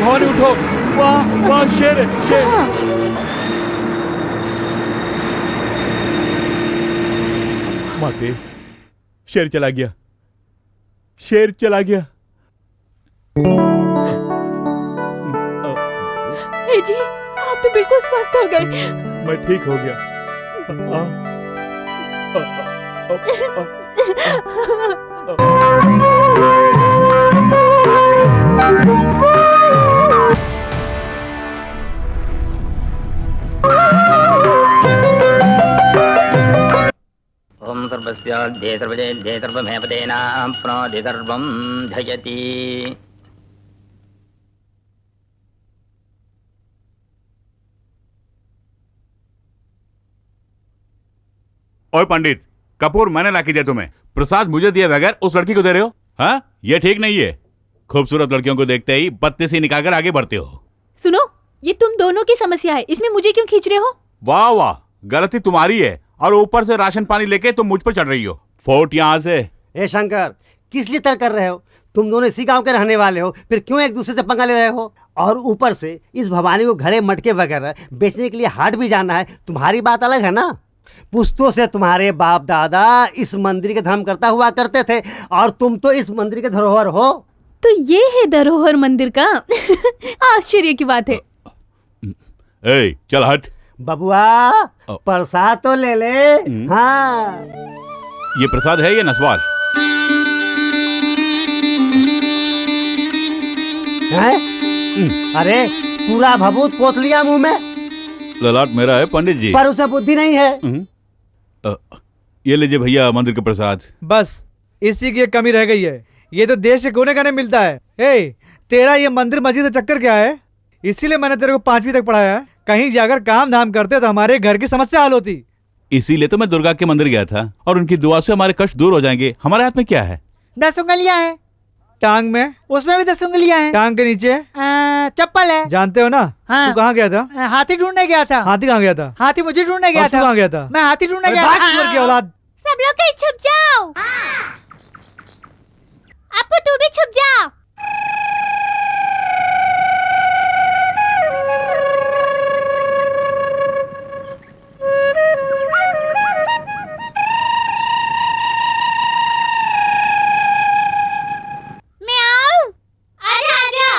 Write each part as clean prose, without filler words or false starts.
भवानी उठो, वहाँ शेर है, शेर। माते, शेर चला गया, शेर चला गया। जी, आप तो बिल्कुल स्वस्थ हो गए। मैं ठीक हो गया। ओम सर्वस्याध्येतर्वजेध्येतर्वमेवतेनां प्रणोदितर्वं जयति। ओए पंडित, कपूर मैंने लाके दिया तुम्हें, प्रसाद मुझे दिए बगैर उस लड़की को दे रहे हो? हाँ, ये ठीक नहीं है। खूबसूरत लड़कियों को देखते ही बत्ती सी निकालकर आगे बढ़ते हो। सुनो, ये तुम दोनों की समस्या है, इसमें मुझे क्यों खींच रहे हो? वाह वाह, गलती तुम्हारी है और ऊपर से राशन पानी लेके तुम मुझ पर चढ़ रही हो। फोर्ट यहाँ से। ए शंकर, किस लिए तर्क कर रहे हो? तुम दोनों इसी गांव के रहने वाले हो, फिर क्यों एक दूसरे से पंगा ले रहे हो? और ऊपर से इस भवानी को घड़े मटके वगैरह बेचने के लिए हाट भी जाना है। तुम्हारी बात अलग है ना। पुश्तों से तुम्हारे बाप दादा इस मंदिर के धर्म करता हुआ करते थे और तुम तो इस मंदिर के धरोहर हो। तो ये है धरोहर मंदिर का। आश्चर्य की बात है। ए, चल हट। बबुआ, प्रसाद तो ले ले। हाँ, ये प्रसाद है या नसवार? है? अरे पूरा भभूत पोत लिया मुंह में। ललाट मेरा है पंडित जी, पर उसे बुद्धि नहीं है। ये लीजिए भैया मंदिर का प्रसाद। बस इसी की एक कमी रह गई है। ये तो देश के कोने कोने मिलता है। ए, तेरा ये मंदिर मस्जिद का चक्कर क्या है? इसीलिए मैंने तेरे को 5वीं तक पढ़ाया है। कहीं जाकर काम धाम करते तो हमारे घर की समस्या हल होती। इसीलिए तो मैं दुर्गा के मंदिर गया था और उनकी दुआ से हमारे कष्ट दूर हो जाएंगे। हमारे हाथ में क्या है? 10 उंगलियां हैं। टांग में? उसमें भी 10 उंगलियां हैं। टांग के नीचे चप्पल है। जानते हो ना? हाँ। तू कहाँ गया था? हाथी ढूंढने गया था। हाथी कहाँ गया था? हाथी मुझे ढूंढने गया था। कहाँ गया था? मैं हाथी ढूंढने गया था। की औलाद। सब लोग कहीं छुप जाओ। आपको तू भी छुप जाओ। मैं आऊं? आजा आजा।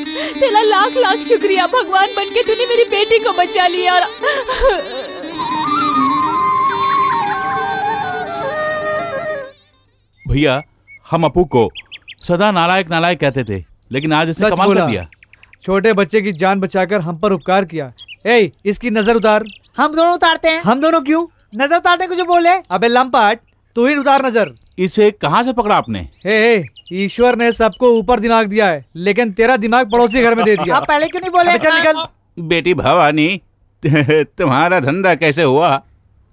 तेरा लाख लाख शुक्रिया, भगवान बनके तूने मेरी बेटी को बचा लिया। भैया हम अपू को सदा नालायक नालायक कहते थे, लेकिन आज इसने सच कमाल कर बोला। दिया। छोटे बच्चे की जान बचाकर हम पर उपकार किया। ए, इसकी नजर उतार। हम दोनों उतारते हैं। हम दोनों क्यों? नजर उतारने को जो बोले। अबे लंपाट, तू ही उतार नजर। इसे कहाँ से पकड़ा आपने? हे, ईश्वर ने सबको ऊपर दिमाग दिया है, लेकिन तेरा दिमाग पड़ोसी घर में दे दिया। आप पहले क्यों नहीं बोले? अबे चल निकल। बेटी भवानी तुम्हारा धंधा कैसे हुआ?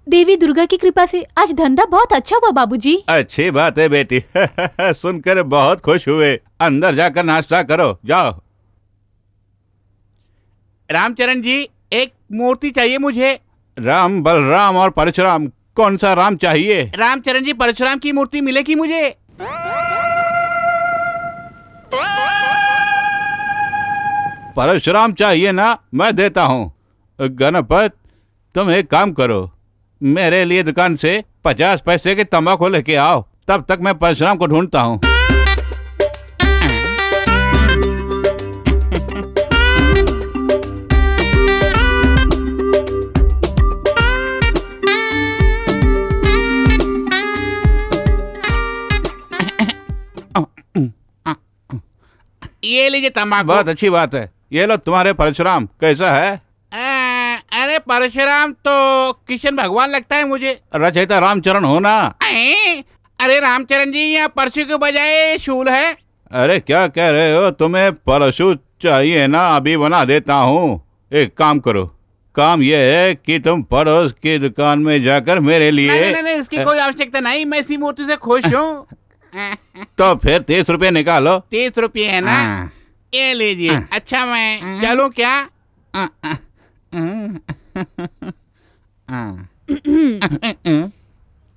देवी दुर्गा की कृपा से आज धंधा बहुत अच्छा हुआ बाबूजी। अच्छी बात है बेटी सुनकर बहुत खुश हुए। अंदर जाकर नाश्ता करो, जाओ। रामचरण जी, एक मूर्ति चाहिए मुझे। राम, बलराम और परशुराम, कौन सा राम चाहिए? रामचरण जी, परशुराम की मूर्ति मिलेगी मुझे। परशुराम चाहिए ना, मैं देता हूँ। गणपत, तुम एक काम करो, मेरे लिए दुकान से 50 पैसे के तंबाकू लेके आओ, तब तक मैं परशुराम को ढूंढता हूँ। ये लीजिए तंबाकू। बहुत अच्छी बात है। ये लो तुम्हारे परशुराम, कैसा है? अरे परशुराम तो किशन भगवान लगता है मुझे। रचयिता रामचरण हो ना? अरे रामचरण जी, यहाँ परशु के बजाय शूल है। अरे क्या कह रहे हो? तुम्हें परशु चाहिए ना? अभी बना देता हूँ। एक काम करो, काम ये है कि तुम पड़ोस की दुकान में जाकर मेरे लिए नहीं, इसकी कोई आवश्यकता नहीं, मैं इसी मूर्ति से खुश हूँ। तो फिर 30 रुपये निकालो। 30 रुपये है ना? ये लीजिए। अच्छा मैं चलूं क्या?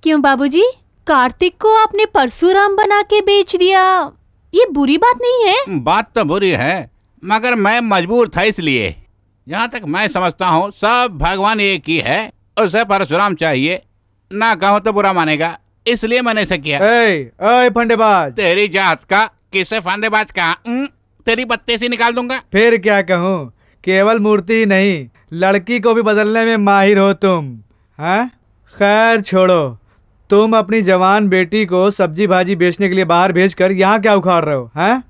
क्यों बाबूजी, कार्तिक को आपने परशुराम बना के बेच दिया, ये बुरी बात नहीं है? बात तो बुरी है, मगर मैं मजबूर था इसलिए। जहाँ तक मैं समझता हूँ सब भगवान एक ही है। उसे परशुराम चाहिए, ना कहूँ तो बुरा मानेगा, इसलिए मैंने ऐसा किया। ओए फंडेबाज, तेरी जात का, किसे फंदेबाज का? तेरी बत्ती से निकाल दूंगा। फिर क्या कहूँ, केवल मूर्ति ही नहीं, लड़की को भी बदलने में माहिर हो तुम। हाँ, खैर छोड़ो, तुम अपनी जवान बेटी को सब्जी भाजी बेचने के लिए बाहर भेजकर यहाँ क्या उखाड़ रहे हो? हैं?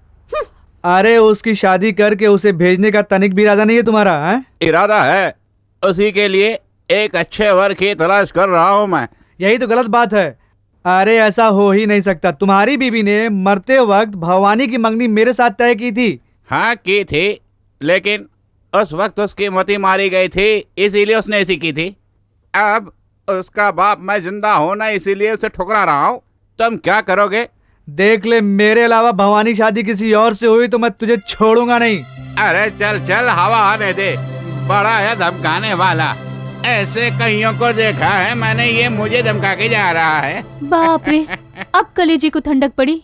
अरे उसकी शादी करके उसे भेजने का तनिक भी इरादा नहीं है तुम्हारा? हैं? इरादा है, उसी के लिए एक अच्छे वर की तलाश कर रहा हूँ मैं। यही तो गलत बात है। अरे ऐसा हो ही नहीं सकता। तुम्हारी बीवी ने मरते वक्त भवानी की मंगनी मेरे साथ तय की थी। हाँ की थी, लेकिन उस वक्त उसकी मती मारी गई थी, इसीलिए उसने ऐसी की थी। अब उसका बाप मैं जिंदा हूं ना, इसीलिए उसे ठुकरा रहा हूँ। तुम क्या करोगे? देख ले, मेरे अलावा भवानी शादी किसी और से हुई तो मैं तुझे छोड़ूंगा नहीं। अरे चल चल, हवा आने दे, बड़ा है धमकाने वाला। ऐसे कईयों को देखा है मैंने, ये मुझे धमका के जा रहा है। बाप रे, अब कलेजे को ठंडक पड़ी।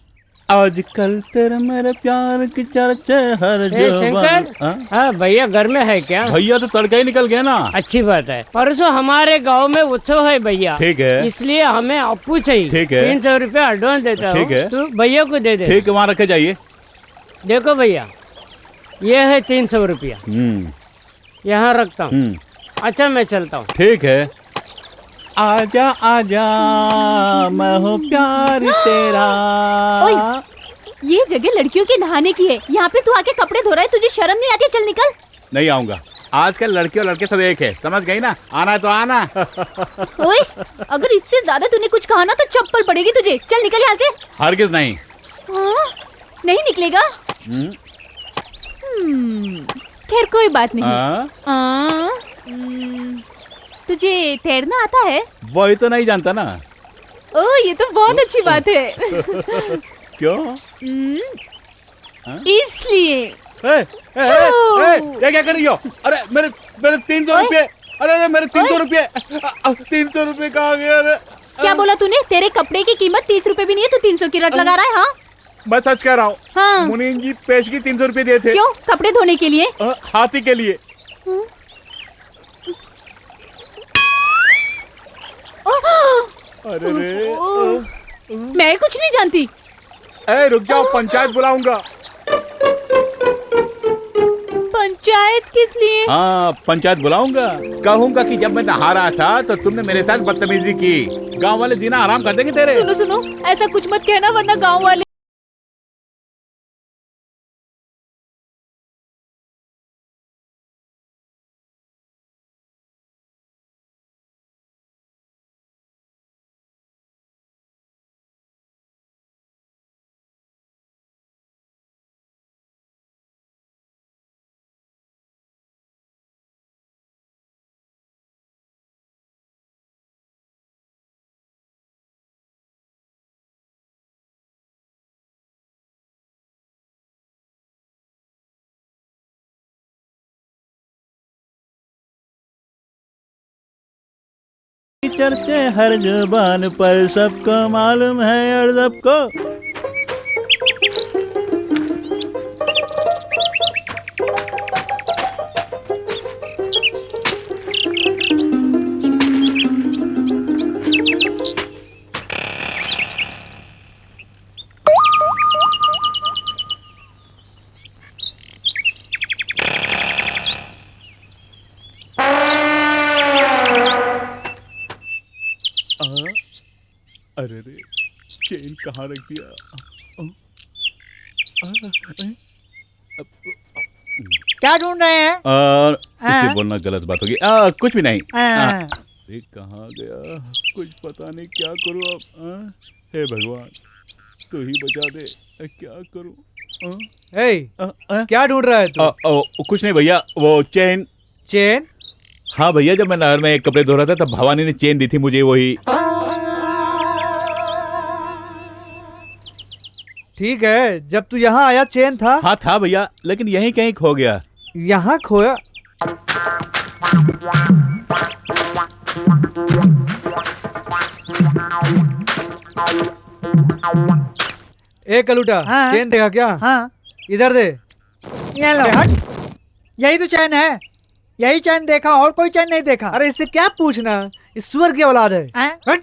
आजकल तेरे मेरे प्यार की चर्चे हर शंकर, हाँ भैया घर में है क्या? भैया तो तड़का ही निकल गया ना। अच्छी बात है। परसों हमारे गांव में उत्सव है भैया। ठीक है, इसलिए हमें अपू चाहिए। ठीक है, 300 रुपया एडवांस देता हूँ। ठीक है, तू भैया को दे दे। ठीक है, वहाँ रखे जाइए। देखो भैया, ये है 300 रुपया, यहाँ रखता हूँ। अच्छा मैं चलता हूँ। ठीक है। आजा आजा मैं हूँ प्यार तेरा। ये जगह लड़कियों के नहाने की है, यहाँ पे तू आके कपड़े धो रहा है, तुझे शर्म नहीं आती? चल निकल। नहीं आऊंगा, आजकल लड़के और लड़के सब एक है, समझ गई ना? आना तो आना। ओए, अगर इससे ज्यादा तूने कुछ कहा ना तो चप्पल पड़ेगी तुझे। चल निकल यहाँ से। हरगिज नहीं। हाँ? नहीं निकलेगा? खैर कोई बात नहीं। तुझे तैरना आता है? वही तो नहीं जानता ना। ओ, ये तो बहुत अच्छी बात है। क्यों? इसलिए। ये क्या कर रही हो? अरे मेरे 300 रुपये। अरे मेरे 300 रुपये। 300 रुपये कहाँ गए? अरे क्या बोला तूने? तेरे कपड़े की कीमत 30 रुपए भी नहीं है, तू 300 की रट लगा रहा है? हाँ मैं सच कह रहा हूँ। हाँ। मुनीम जी पेशगी 300 रुपये दिए थे। क्यों? कपड़े धोने के लिए? हाथी के लिए। अरे मैं कुछ नहीं जानती। रुक जाओ, पंचायत बुलाऊंगा। पंचायत किस लिए? हाँ, पंचायत बुलाऊंगा। कहूंगा कि जब मैं नहा रहा था तो तुमने मेरे साथ बदतमीजी की। गांव वाले जीना आराम कर देंगे तेरे। सुनो सुनो, ऐसा कुछ मत कहना वरना गांव वाले। चर्चे हर जुबान पर सबको मालूम है और सबको। अरे रे, चेन कहाँ रख दिया? क्या ढूंढ रहे हैं? इसे बोलना गलत बात होगी। कुछ भी नहीं। अरे कहाँ गया? कुछ पता नहीं, क्या करूँ अब? हे भगवान, तू ही बचा दे। क्या करूँ? क्या ढूंढ रहा है तू? कुछ नहीं भैया, वो चेन। चेन? हाँ भैया, जब मैं नहर में कपड़े धो रहा था तब भवानी ने चेन दी थी मुझे, वही। ठीक है, जब तू यहाँ आया चेन था? हाँ था भैया, लेकिन यहीं कहीं खो गया। यहाँ खोया? ए कलूटा, चेन देखा क्या? हाँ। इधर दे। ये लो। यही तो चैन है, यही चैन देखा, और कोई चैन नहीं देखा। अरे इससे क्या पूछना, इस सुअर की औलाद है। हट।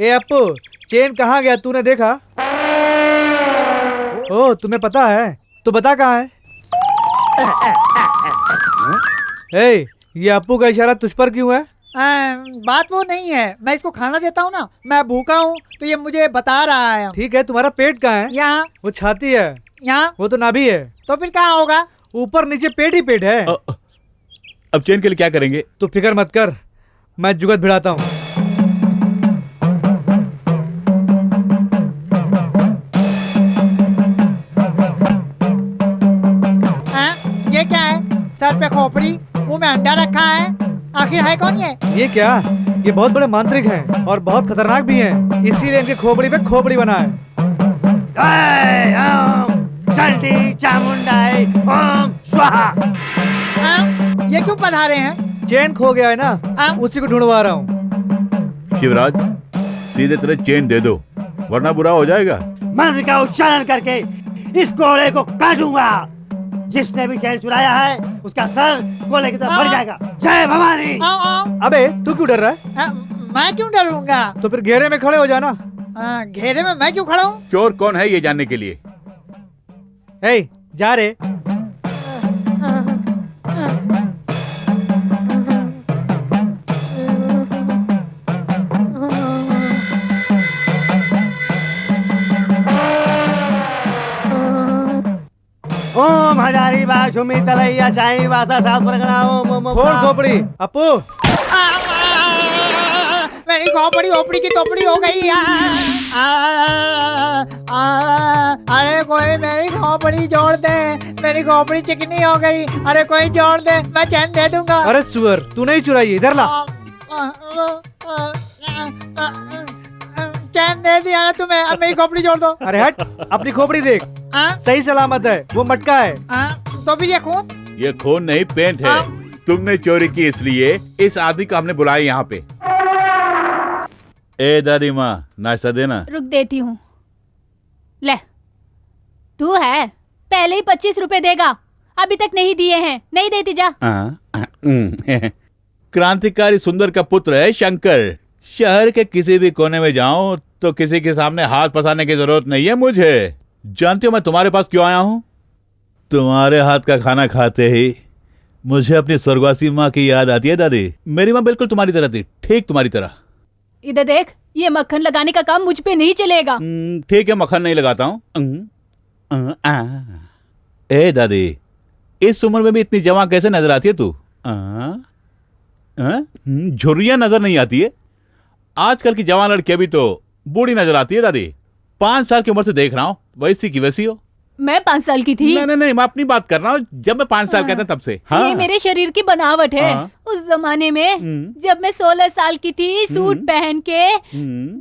ए अप्पू, चेन कहाँ गया, तूने देखा? ओ, तुम्हें पता है? तो बता कहाँ है? ए, ये अप्पू का इशारा तुझ पर क्यों है? बात वो नहीं है, मैं इसको खाना देता हूँ ना, मैं भूखा हूँ तो ये मुझे बता रहा है। ठीक है, तुम्हारा पेट कहाँ है? यहाँ। वो छाती है। यहाँ। वो तो नाभि है। तो फिर कहाँ होगा? ऊपर नीचे पेट ही पेट है। अब चेन के लिए क्या करेंगे? तू फिक्र मत कर, मैं जुगत भिड़ाता हूँ। ये क्या है? सर पे खोपड़ी, मुंह में अंडा रखा है, आखिर है कौन ये क्या? ये बहुत बड़े मांत्रिक हैं और बहुत खतरनाक भी हैं, इसीलिए इनके खोपड़ी पे खोपड़ी बना है। चंडी चामुंडाई ओम स्वाहा। ये क्यों पधारे हैं? चेन खो गया है ना, उसी को ढूंढवा रहा हूँ। शिवराज, सीधे तरह चेन दे दो वरना बुरा हो जाएगा। मंत्र का उच्चारण करके इस कोड़े को काटूंगा। जिसने भी चैन चुराया है उसका सर कोले की तरफ बढ़ जाएगा। जय भवानी। अबे तू क्यों डर रहा है? मैं क्यों डरूंगा? तो फिर घेरे में खड़े हो जाना। घेरे में मैं क्यों खड़ा हूँ? चोर कौन है ये जानने के लिए। ए, जा रे। ओम हजारी बा झुमी तलैया साईं वासा सात परगना ओम ओम। खोल खोपड़ी अप्पू। मेरी खोपड़ी ओपड़ी की तोपड़ी हो गई। अरे कोई मेरी खोपड़ी जोड़ दे, मेरी खोपड़ी चिकनी हो गई। अरे कोई जोड़ दे, मैं चैन दे दूंगा। अरे सुअर, तू नहीं चुराई, इधर ला। चैन दे दिया ना तुम्हें, अब मेरी खोपड़ी जोड़ दो। अरे हट, अपनी खोपड़ी देख। सही सलामत है, वो मटका है। तो फिर ये खून? ये खून नहीं, पेंट है। तुमने चोरी की इसलिए इस आदमी को हमने बुलाया यहाँ पे। ए दादी माँ, नाश्ता देना। रुक देती हूँ। ले, तू है, पहले ही 25 रुपए देगा, अभी तक नहीं दिए हैं। नहीं देती, जा। क्रांतिकारी सुंदर का पुत्र है शंकर। शहर के किसी भी कोने में जाऊं तो किसी के सामने हाथ पसारने की जरूरत नहीं है मुझे। जानते हो मैं तुम्हारे पास क्यों आया हूं? तुम्हारे हाथ का खाना खाते ही मुझे अपनी स्वर्गवासी माँ की याद आती है दादी। मेरी माँ बिल्कुल तुम्हारी तरह थी, ठीक तुम्हारी तरह। इधर देख, ये मक्खन लगाने का काम मुझ पे नहीं चलेगा। ठीक है, मक्खन नहीं लगाता हूँ। ए दादी, इस उम्र में भी इतनी जवान कैसे नजर आती है तू? झुर्रियाँ नजर नहीं आती है? आजकल की जवान लड़कियां भी तो बूढ़ी नजर आती है दादी। 5 साल की उम्र से देख रहा हूँ, वैसी की वैसी हो। मैं 5 साल की थी? नहीं, मैं अपनी बात कर रहा हूँ। जब मैं 5 साल का था तब से। ये मेरे शरीर की बनावट है। उस जमाने में जब मैं 16 साल की थी, सूट पहन के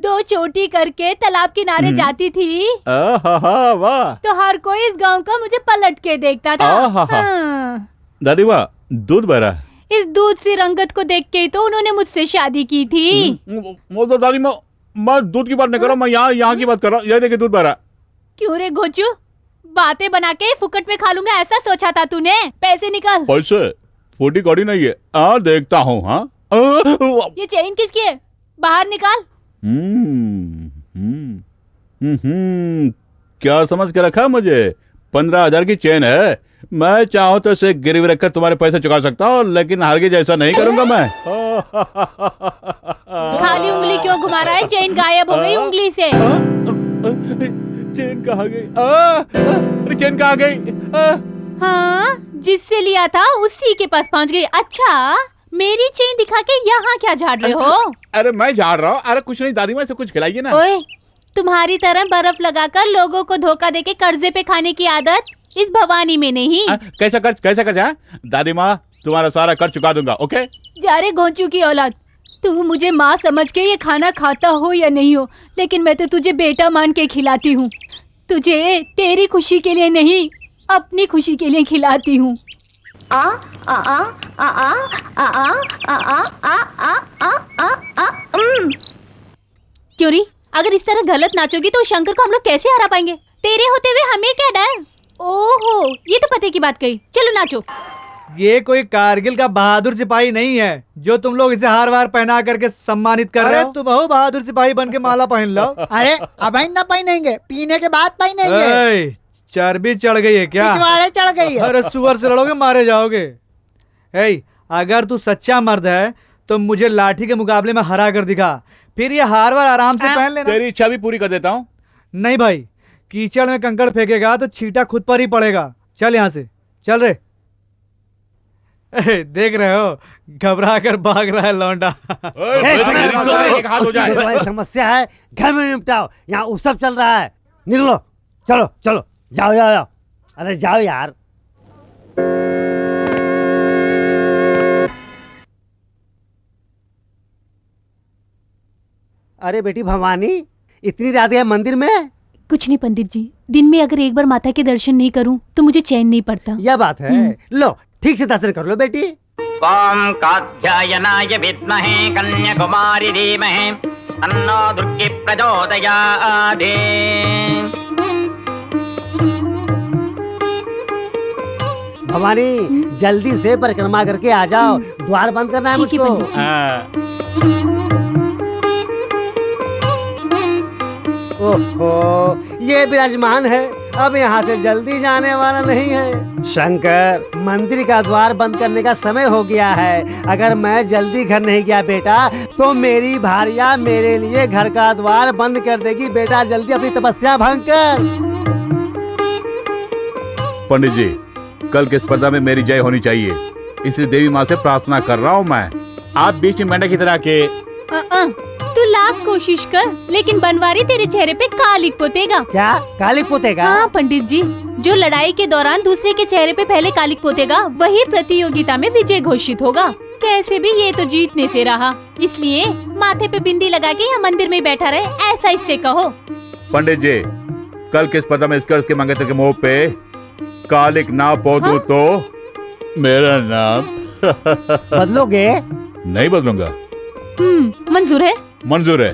2 चोटी करके तालाब किनारे जाती थी, वाह। तो हर कोई इस गांव का मुझे पलट के देखता था। हाँ। दादी वाह, दूध बह रहा है। इस दूध सी रंगत को देख के तो उन्होंने मुझसे शादी की थी। वो तो दादी, मैं दूध की बात नहीं कर रहा, मैं यहाँ की बात कर रहा हूँ। ये देखिए दूध बह रहा है। क्यों रे घोचू, बातें बना के फुकट में खा लूंगा ऐसा सोचा था तूने? पैसे निकाल। पैसे? फूटी कौड़ी नहीं है। देखता हूँ। ये चेन किसकी है? बाहर निकाल। क्या समझ के रखा मुझे? 15,000 की चेन है। मैं चाहूँ तो इसे गिरवी रखकर तुम्हारे पैसे चुका सकता हूँ, लेकिन हरगिज ऐसा नहीं करूंगा मैं। खाली उंगली क्यों घुमा रहा है? चेन गायब हो गई उंगली से। चेन कहाँ गई? अरे चेन कहाँ गई? हाँ, जिससे लिया था उसी के पास पहुँच गई। अच्छा, मेरी चेन दिखा के यहाँ क्या झाड़ रहे हो? अरे मैं झाड़ रहा हूँ। अरे कुछ नहीं दादी माँ, से कुछ खिलाइए ना। ओए, तुम्हारी तरह बर्फ लगाकर लोगों को धोखा देके कर्जे पे खाने की आदत इस भवानी में नहीं। कैसा कर्ज? दादी माँ, तुम्हारा सारा कर्ज चुका दूंगा। ओके? जा रे घोंचू की औलाद, तू मुझे माँ समझ के ये खाना खाता हो या नहीं हो, लेकिन मैं तो तुझे बेटा मान के खिलाती हूँ। तुझे तेरी खुशी के लिए नहीं, अपनी खुशी के लिए खिलाती हूँ। क्यों री, अगर इस तरह गलत नाचोगी तो शंकर को हम लोग कैसे हरा पाएंगे? तेरे होते हुए हमें क्या डर? ओहो, ये तो पते की बात कही। चलो नाचो। ये कोई कारगिल का बहादुर सिपाही नहीं है जो तुम लोग इसे हार वार पहना करके सम्मानित कर रहे हो। तुम हो बहादुर सिपाही बन के माला पहन लो। अरे अब ना पहनेंगे, पीने के बाद पहनेंगे। चर्बी चढ़ गई है क्या? पिछवाड़े चढ़ गई है। अरे सुअर से लड़ोगे मारे जाओगे। अगर तू सच्चा मर्द है तो मुझे लाठी के मुकाबले में हरा कर दिखा, फिर ये हार वार आराम से पहन लेना। तेरी इच्छा भी पूरी कर देता हूँ। नहीं भाई, कीचड़ में कंकड़ फेंकेगा तो छींटा खुद पर ही पड़ेगा। चल यहाँ से, चल रे। देख रहे हो, घबरा कर भाग रहा है लौंडा। समस्या है, घर में निपटाओ। यहाँ उत्सव चल रहा है। निकलो, चलो चलो, जाओ। अरे जाओ यार। अरे बेटी भवानी, इतनी रात है मंदिर में? कुछ नहीं पंडित जी, दिन में अगर एक बार माता के दर्शन नहीं करूं तो मुझे चैन नहीं पड़ता। यह बात है। लो ठीक से दर्शन कर लो बेटी। ओम कात्यायनाय विद्महे कन्याकुमारी धीमहि तन्नो दुर्गे प्रचोदयात्। भवानी जल्दी से परिक्रमा करके आ जाओ, द्वार बंद करना है मुझको। ओहो, ये विराजमान है, अब यहाँ से जल्दी जाने वाला नहीं है। शंकर, मंदिर का द्वार बंद करने का समय हो गया है। अगर मैं जल्दी घर नहीं गया बेटा, तो मेरी भारिया मेरे लिए घर का द्वार बंद कर देगी। बेटा जल्दी अपनी तपस्या भंग कर। पंडित जी, कल की स्पर्धा में मेरी जय होनी चाहिए, इसलिए देवी माँ से प्रार्थना कर रहा हूँ मैं। आप बीच में मेंढक की तरह के तू लाख कोशिश कर, लेकिन बनवारी तेरे चेहरे पे कालिक पोतेगा। क्या कालिक पोतेगा? हाँ पंडित जी, जो लड़ाई के दौरान दूसरे के चेहरे पे पहले कालिक पोतेगा, वही प्रतियोगिता में विजय घोषित होगा। कैसे भी ये तो जीतने से रहा, इसलिए माथे पे बिंदी लगा के यहाँ मंदिर में बैठा रहे, ऐसा इससे कहो। पंडित जी, कल की स्पर्धा में इसकर के मंगेतर के मुंह पे कालिक ना पोतू तो मेरा नाम बदलोगे? नहीं बदलूंगा। मंजूर है? मंजूर है।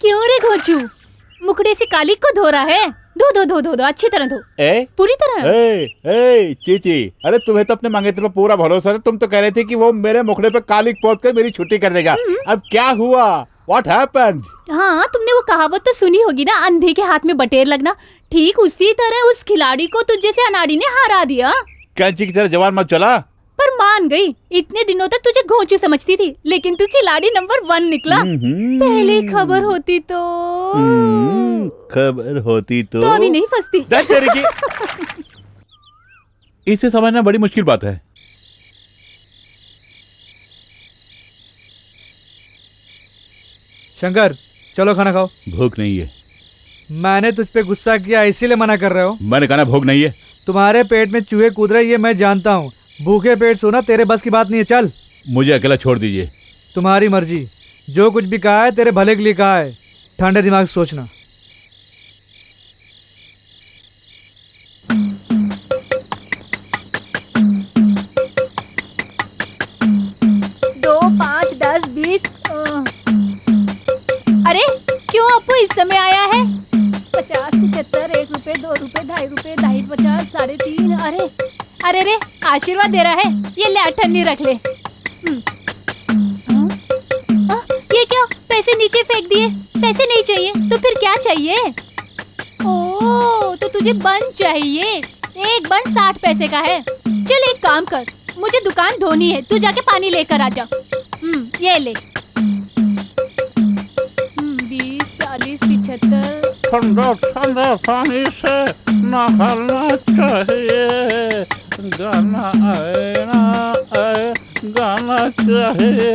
क्यों रे घोंचू, मुखड़े से कालिक को धो रहा है? धो दो धो धो दो, अच्छी तरह धो, पूरी तरह। चीची, अरे तुम्हें तो अपने मंगेतर पर पूरा भरोसा था। तुम तो कह रहे थे कि वो मेरे मुखड़े पे कालिक पोत कर मेरी छुट्टी कर देगा। अब क्या हुआ? What happened? हाँ, तुमने वो कहावत तो सुनी होगी ना, अंधे के हाथ में बटेर लगना। ठीक उसी तरह उस खिलाड़ी को तुझ जैसे अनाड़ी ने हरा दिया। कैंची की तरह जवान मत चला। पर मान गई, इतने दिनों तक तुझे घोंचू समझती थी, लेकिन तू खिलाड़ी नंबर 1 निकला। पहले खबर होती तो अभी नहीं फंसती। इसे समझना बड़ी मुश्किल बात है। शंकर, चलो खाना खाओ। भूख नहीं है। मैंने तुझ पे गुस्सा किया इसीलिए मना कर रहे हो? मैंने कहा ना भूख नहीं है। तुम्हारे पेट में चूहे कूद रहे, ये मैं जानता हूँ। भूखे पेट सोना तेरे बस की बात नहीं है। चल, मुझे अकेला छोड़ दीजिए। तुम्हारी मर्जी। जो कुछ भी कहा है तेरे भले के लिए कहा है। ठंडे दिमाग से सोचना। 2, 5, 10, 20। अरे क्यों अपू इस समय आया है? 50, 75, 1 रुपए, 2 रुपए, 2.5 रुपए, 2.5, 50, 3.5। अरे अरे रे, आशीर्वाद दे रहा है। ये ले, अठन्नी रख ले। ये क्या, पैसे नीचे फेंक दिए? पैसे नहीं चाहिए तो फिर क्या चाहिए? ओह, तो तुझे बन चाहिए। एक बन 60 पैसे का है। चल एक काम कर, मुझे दुकान धोनी है, तू जाके पानी लेकर आ जा। ये ले। 20, 40, 75। ठंडा ठंडा पानी से नहाना चाहिए। गाना आए ना आए, गाना चाहिए।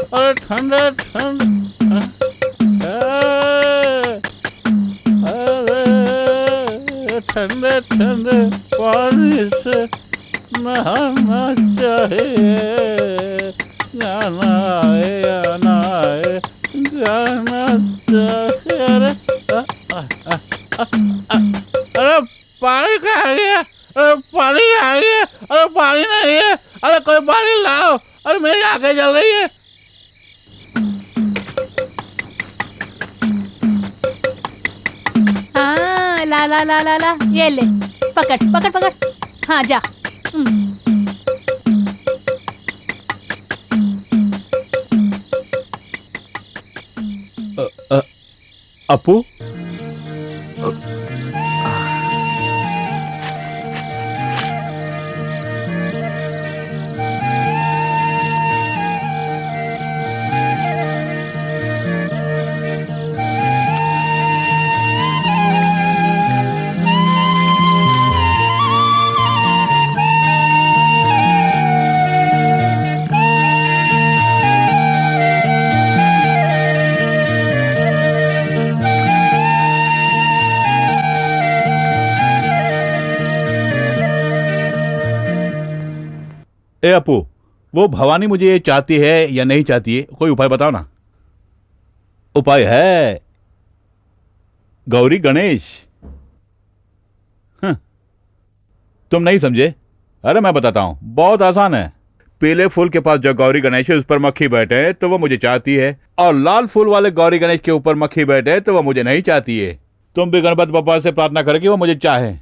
अरे ठंडा ठंडा, ठंडे ठंडे पानी से नहाना चाहिए। गाना आए या ना आए, गाना चाहिए। अरे पानी कहाँ गया? अरे पानी आ गया। अरे पानी नहीं है। अरे कोई पानी लाओ। अरे मेरी आंखें जल रही है। हाँ, ला ला ला ला ला, ये ले, पकड़ पकड़ पकड़। हाँ जा। अपू, ए अपू, वो भवानी मुझे ये चाहती है या नहीं चाहती है, कोई उपाय बताओ ना। उपाय है गौरी गणेश। तुम नहीं समझे? अरे मैं बताता हूं, बहुत आसान है। पीले फूल के पास जो गौरी गणेश है उस पर मक्खी बैठे तो वो मुझे चाहती है, और लाल फूल वाले गौरी गणेश के ऊपर मक्खी बैठे तो वो मुझे नहीं चाहती है। तुम भी गणपति बप्पा से प्रार्थना करो कि वो मुझे चाहे।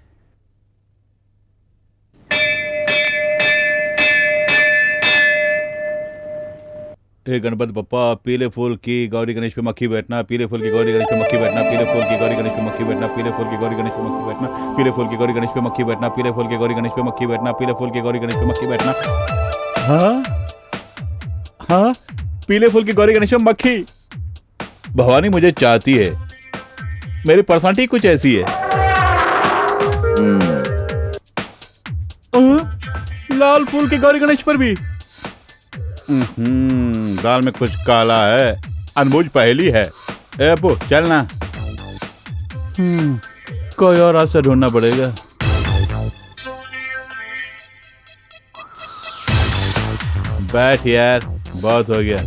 हे गणपति बप्पा, पीले फूल की गौरी गणेश पे मक्खी बैठना, पीले फूल की गौरी गणेश पे मक्खी बैठना, पीले फूल की गौरी गणेश पे मक्खी बैठना, पीले फूल की गौरी गणेश पे मक्खी बैठना, पीले फूल की गौरी गणेश पे मक्खी बैठना, पीले फूल की गौरी गणेश पे मक्खी बैठना, पीले फूल की गौरी गणेश पे मक्खी बैठना। हाँ हाँ, पीले फूल की गौरी गणेश पे मक्खी। भवानी मुझे चाहती है, मेरी पर्सनालिटी कुछ ऐसी है। लाल फूल की गौरी गणेश पर भी दाल में कुछ काला है, अनबूझ पहेली है। ए अपू चल ना, कोई और रास्ता ढूंढना पड़ेगा। बैठ यार, बहुत हो गया।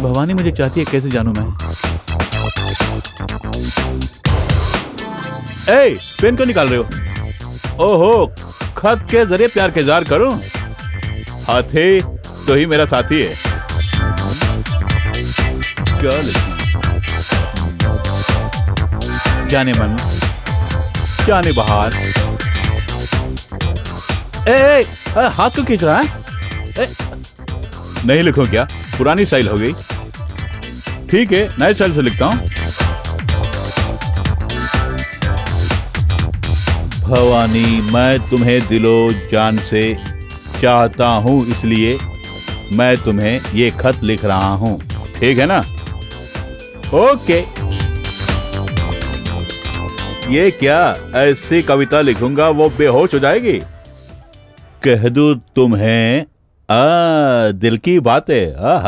भवानी मुझे चाहती है, कैसे जानूं मैं? ए, पेन क्यों निकाल रहे हो? ओहो, खत के जरिए प्यार का इजहार करूं? हाथी तो ही मेरा साथी है। क्या लिखूं? जाने मन जाने बाहर। ए, हाथ क्यों खींच रहा है? नहीं लिखूं क्या? पुरानी स्टाइल हो गई। ठीक है, नए स्टाइल से लिखता हूं। भवानी, मैं तुम्हें दिलो जान से चाहता हूं, इसलिए मैं तुम्हें ये खत लिख रहा हूं। ठीक है ना? ओके। ये क्या, ऐसी कविता लिखूंगा वो बेहोश हो जाएगी। कह दूं तुम्हें दिल की बातें।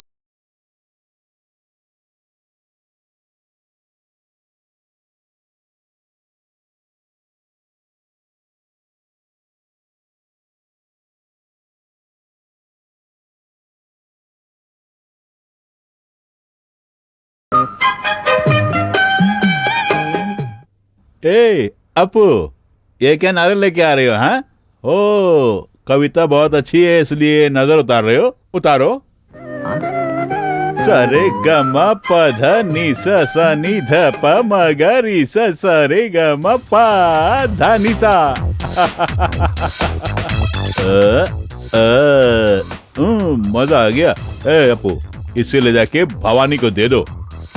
ए अपू, ये क्या नारियल लेके आ रहे हो? हाँ, ओ कविता बहुत अच्छी है इसलिए नजर उतार रहे हो। उतारो। सरे ग म प ध नि स स नि ध प म ग रि स स रे ग म प ध नि सा। मजा आ गया। ए अपू, इसे ले जाके भवानी को दे दो।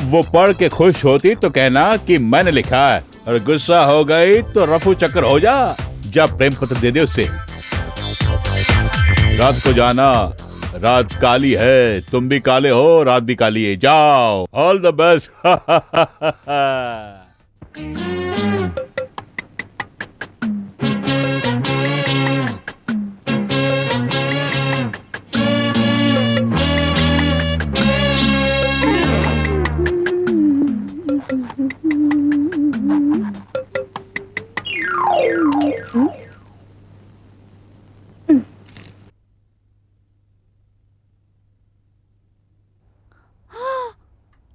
वो पढ़ के खुश होती तो कहना कि मैंने लिखा है, और गुस्सा हो गई तो रफू चक्कर हो जा। जब प्रेम पत्र दे दे उसे। रात को जाना, रात काली है, तुम भी काले हो, रात भी काली है। जाओ, ऑल द बेस्ट।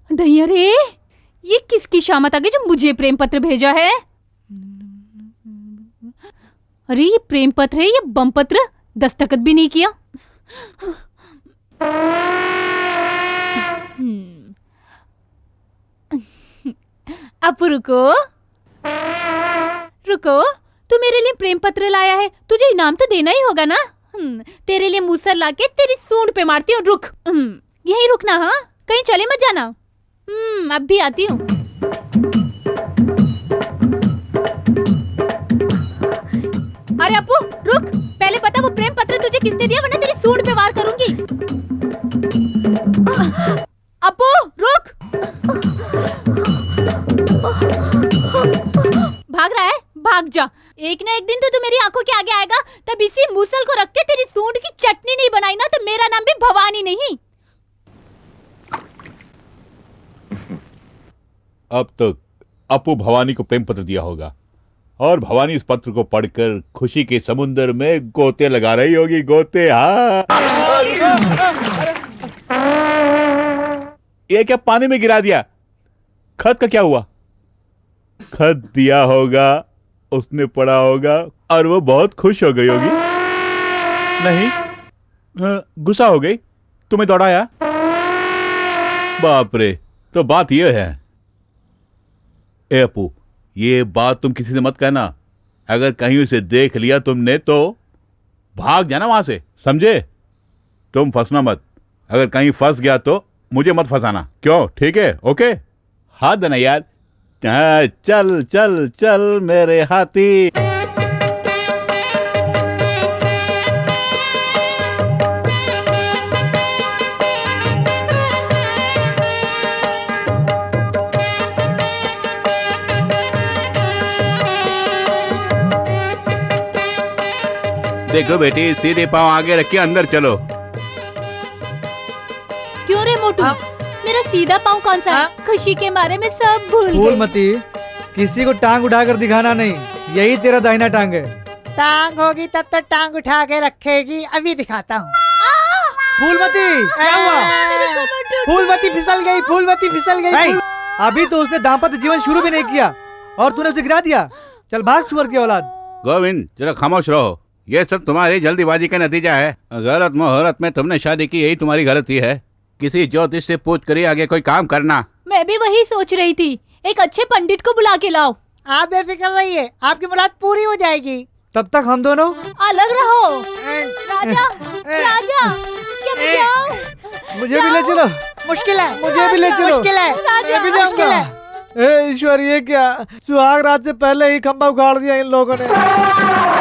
दैया रे, ये किसकी शामत आ गई जो मुझे प्रेम पत्र भेजा है? अरे ये प्रेम पत्र है, ये बम पत्र, दस्तखत भी नहीं किया। अब रुको रुको, तू मेरे लिए प्रेम पत्र लाया है, तुझे इनाम तो देना ही होगा ना। तेरे लिए मूसर लाके तेरी सूंड पे मारती हूँ। रुक, यहीं रुकना। हाँ, कहीं चले मत जाना। अब भी आती हूँ। अरे अपू रुक, पहले बता वो प्रेम पत्र तुझे किसने दिया, वरना तेरी सूंड पे वार करूंगी। अपू रुक। भाग रहा है? भाग जा। एक ना एक दिन तो तू मेरी आंखों के आगे आएगा, तब इसी मूसल को रख के तेरी सूंड की चटनी नहीं बनाई ना तो मेरा नाम भी भवानी नहीं। अब तक अपू भवानी को प्रेम पत्र दिया होगा और भवानी इस पत्र को पढ़कर खुशी के समुद्र में गोते लगा रही होगी। गोते। हाँ, ये क्या पानी में गिरा दिया? खत का क्या हुआ? खत दिया होगा, उसने पढ़ा होगा और वो बहुत खुश हो गई होगी। नहीं, गुस्सा हो गई, तुम्हें दौड़ाया। बाप रे, तो बात ये है। ए अपू, ये बात तुम किसी से मत कहना। अगर कहीं उसे देख लिया तुमने तो भाग जाना वहां से, समझे? तुम फंसना मत। अगर कहीं फंस गया तो मुझे मत फंसाना। क्यों? ठीक है? ओके, हाथ देना यार। चल चल चल मेरे हाथी। देखो बेटी, सीधे पांव आगे रख के अंदर चलो। क्यों रे मोटू? मेरा सीधा पाँव कौन सा है? खुशी के मारे में सब भूल गई। फूलमती, किसी को टांग उठाकर दिखाना नहीं, यही तेरा दाहिना टांग है। टांग होगी तब तो टांग उठा के रखेगी, अभी दिखाता हूँ। फूलमती, क्या हुआ? फूलमती फिसल गई, फूलमती फिसल गई। अभी तो उसने दाम्पत्य जीवन शुरू भी नहीं किया और तूने उसे गिरा दिया। चल भाग सुअर की औलाद। गोविंद, जरा खामोश रहो। ये सब तुम्हारी जल्दीबाजी का नतीजा है। गलत मुहूर्त में तुमने शादी की, यही तुम्हारी गलती है। किसी ज्योतिष से पूछ कर ही आगे कोई काम करना। मैं भी वही सोच रही थी, एक अच्छे पंडित को बुला के लाओ। आप बेफिक्र रहिए, आपकी मुराद पूरी हो जाएगी। तब तक हम दोनों अलग रहो। राजा, राजा, क्या मैं जाऊं? मुझे भी ले चलो। मुश्किल है, मुझे भी ले चलो। मुश्किल है, राजा, मैं भी मुश्किल जाऊंगा। है। ए ईश्वर, ये क्या, सुहाग रात से पहले ही खंभा उखाड़ दिया इन लोगों ने।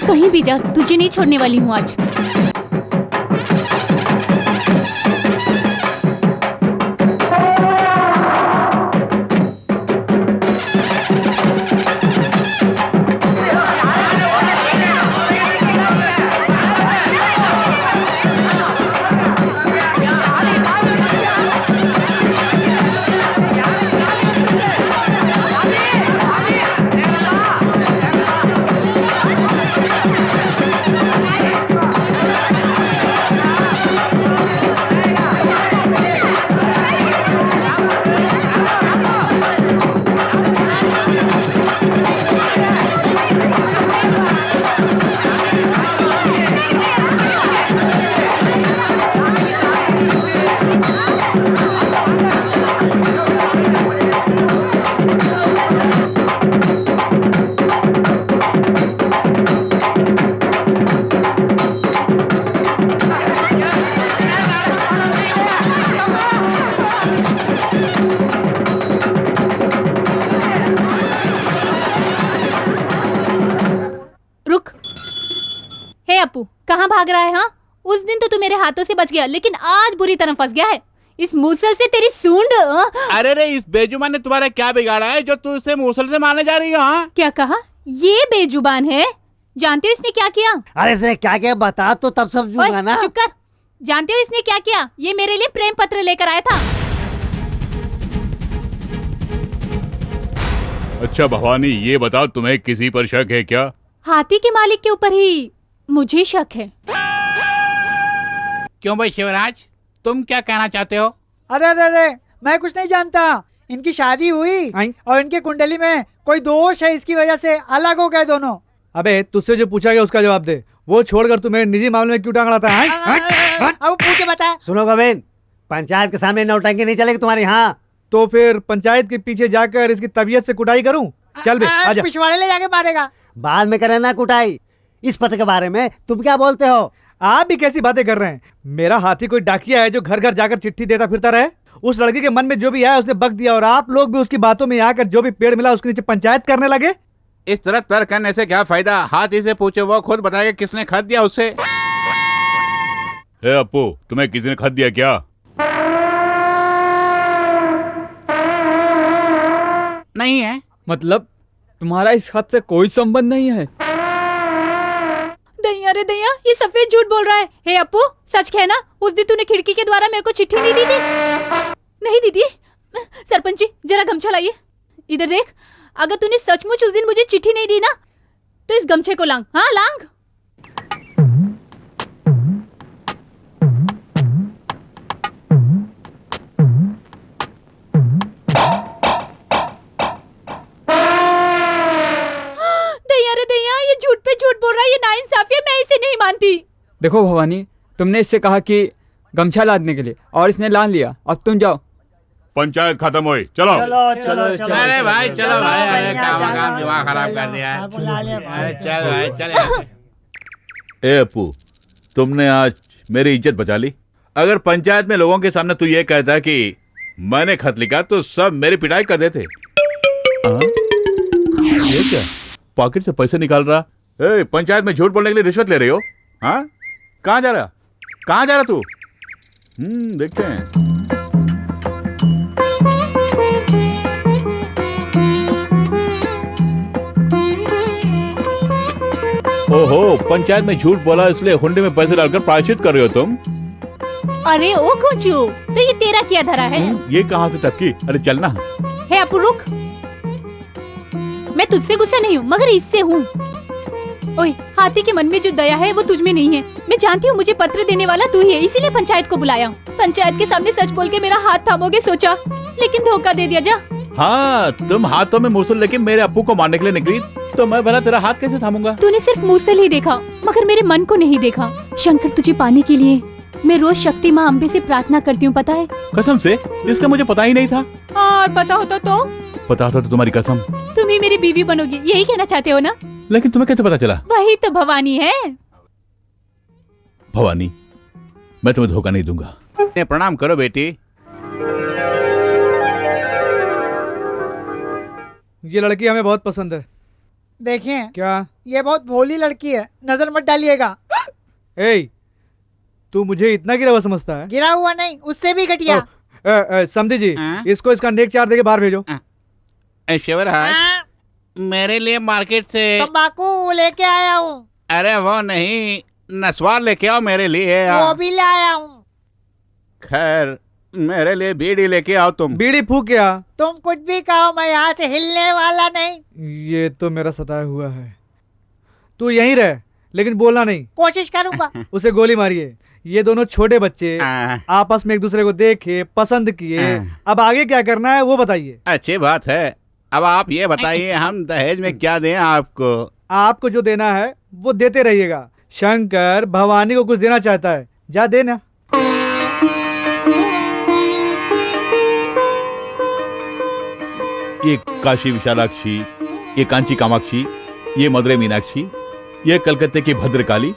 कहीं भी जा, तुझे नहीं छोड़ने वाली हूँ आज। अपू, कहाँ भाग रहा है? हाँ, उस दिन तो तू मेरे हाथों से बच गया, लेकिन आज बुरी तरह फंस गया है। इस मूसल से तेरी सूंड। अरे रे, इस बेजुबान ने तुम्हारा क्या बिगाड़ा है जो तू इसे मूसल से मारने जा रही है? हाँ, क्या कहा? ये बेजुबान है? जानते हो इसने क्या किया? अरे इसने क्या किया बता तो तब समझूंगा ना। चुप कर। जानते हो इसने क्या किया? ये मेरे लिए प्रेम पत्र लेकर आया था। अच्छा भवानी, ये बताओ तुम्हें किसी पर शक है क्या? हाथी के मालिक के ऊपर ही मुझे शक है। क्यों भाई शिवराज, तुम क्या कहना चाहते हो? अरे अरे अरे, मैं कुछ नहीं जानता। इनकी शादी हुई और इनके कुंडली में कोई दोष है, इसकी वजह से अलग हो गए दोनों। अबे तुझसे जो पूछा गया उसका जवाब दे। वो छोड़कर तू मेरे निजी मामले में क्यों टांग अड़ाता है? अब पूछे बता। सुनो गोविंद, पंचायत के सामने नौटंकी नहीं चलेगी तुम्हारे यहाँ। तो फिर पंचायत के पीछे जाकर इसकी तबीयत से कुटाई करूं? चल बे, आजा। पिछवाड़े ले जाके मारेगा। बाद में करे ना कुटाई। इस पत्र के बारे में तुम क्या बोलते हो? आप भी कैसी बातें कर रहे हैं? मेरा हाथी कोई डाकिया है जो घर घर जाकर चिट्ठी देता फिरता रहे? उस लड़की के मन में जो भी आया उसने बक दिया, और आप लोग भी उसकी बातों में आकर जो भी पेड़ मिला उसके नीचे पंचायत करने लगे। इस तरह तर्क करने से क्या फायदा? हाथी से पूछो, वो खुद बताएगा किसने खत दिया उससे। हे अपू, तुम्हें किसी ने खत दिया क्या? नहीं है। मतलब तुम्हारा इस खत से कोई संबंध नहीं है? दैया रे दैया, ये सफेद झूठ बोल रहा है। हे अपू, सच कहना, उस दिन तूने खिड़की के द्वारा मेरे को चिट्ठी नहीं दी थी? नहीं दी थी? सरपंच जी, जरा गमछा लाइए। इधर देख, अगर तूने सचमुच उस दिन मुझे चिट्ठी नहीं दी ना, तो इस गमछे को लांग। हाँ, लांग। दैया रे दैया, ये झूठ पे झूठ बोल रहा है। ये नाइंसाफी है, मैं इसे नहीं मानती। देखो भवानी, तुमने इससे कहा कि गमछा लादने के लिए, और इसने लाद लिया। अब तुम जाओ। पंचायत खत्म हुई, चलो। अरे भाई चलो भाई, अरे काम दिमाग खराब कर दिया है। अरे चल भाई, चल। ए अपू, तुमने आज मेरी इज्जत बचा ली। अगर पंचायत में लोगों के सामने तू ये कहता कि मैंने खत लिखा तो सब मेरी पिटाई कर देते। ये क्या, पॉकेट से पैसे निकाल रहा? ए, पंचायत में झूठ बोलने के लिए रिश्वत ले रही हो? हाँ, कहाँ जा रहा? कहाँ जा रहा तू? देखते हैं। ओहो, पंचायत में झूठ बोला इसलिए हुंडे में पैसे डालकर प्रायश्चित कर रहे हो तुम? अरे ओ गुंजू, तो ये तेरा क्या धरा है? ये कहाँ से टपकी? अरे चलना। है अपू रुक, मैं तुझसे गुस्सा नहीं हूँ मगर इससे हूँ। ओए, हाथी के मन में जो दया है वो तुझ में नहीं है। मैं जानती हूँ मुझे पत्र देने वाला तू ही है, इसीलिए पंचायत को बुलाया हूँ। पंचायत के सामने सच बोल के मेरा हाथ थामोगे सोचा, लेकिन धोखा दे दिया। जा। हाँ, तुम हाथों में मूसल लेके मेरे अप्पू को मारने के लिए निकली, तो मैं भला तेरा हाथ कैसे थामूंगा? तूने सिर्फ मूसल ही देखा मगर मेरे मन को नहीं देखा। शंकर, तुझे पाने के लिए मैं रोज शक्ति माँ अम्बे से प्रार्थना करती हूँ, पता है? कसम से? इसका मुझे पता ही नहीं था। और पता होता तो? पता होता तो तुम्हारी कसम। तुम ही मेरी बीवी बनोगी, यही कहना चाहते हो ना? लेकिन तुम्हें कैसे पता चला? वही तो भवानी है। भवानी, मैं तुम्हें धोखा नहीं दूंगा। प्रणाम करो बेटी। ये लड़की हमें बहुत पसंद है। देखिए क्या? ये बहुत भोली लड़की है, नजर मत डालिएगा। ए, तू मुझे इतना गिरा हुआ समझता है? गिरा हुआ नहीं, उससे भी घटिया। समझी जी, इसको इसका नेक चार देके बाहर भेजो। शिवराज, मेरे लिए मार्केट से तंबाकू लेके आया हूँ। अरे वो नहीं, नस्वार लेके आओ मेरे लिए। वो भी लाया हूँ। खैर, मेरे लिए बीड़ी लेके आओ तुम। बीड़ी फूक क्या? तुम कुछ भी कहो, मैं यहाँ से हिलने वाला नहीं। ये तो मेरा सताया हुआ है। तू यहीं रह, लेकिन बोलना नहीं। कोशिश करूँगा। उसे गोली मारिए। ये दोनों छोटे बच्चे आपस में एक दूसरे को देखे, पसंद किए। अब आगे क्या करना है वो बताइए। अच्छी बात है। अब आप ये बताइए, हम दहेज में क्या दें आपको? आपको जो देना है वो देते रहिएगा। शंकर भवानी को कुछ देना चाहता है, जा देना। ये काशी विशालाक्षी, ये कांची कामाक्षी, ये मदुरै मीनाक्षी, ये कलकत्ते की भद्रकाली।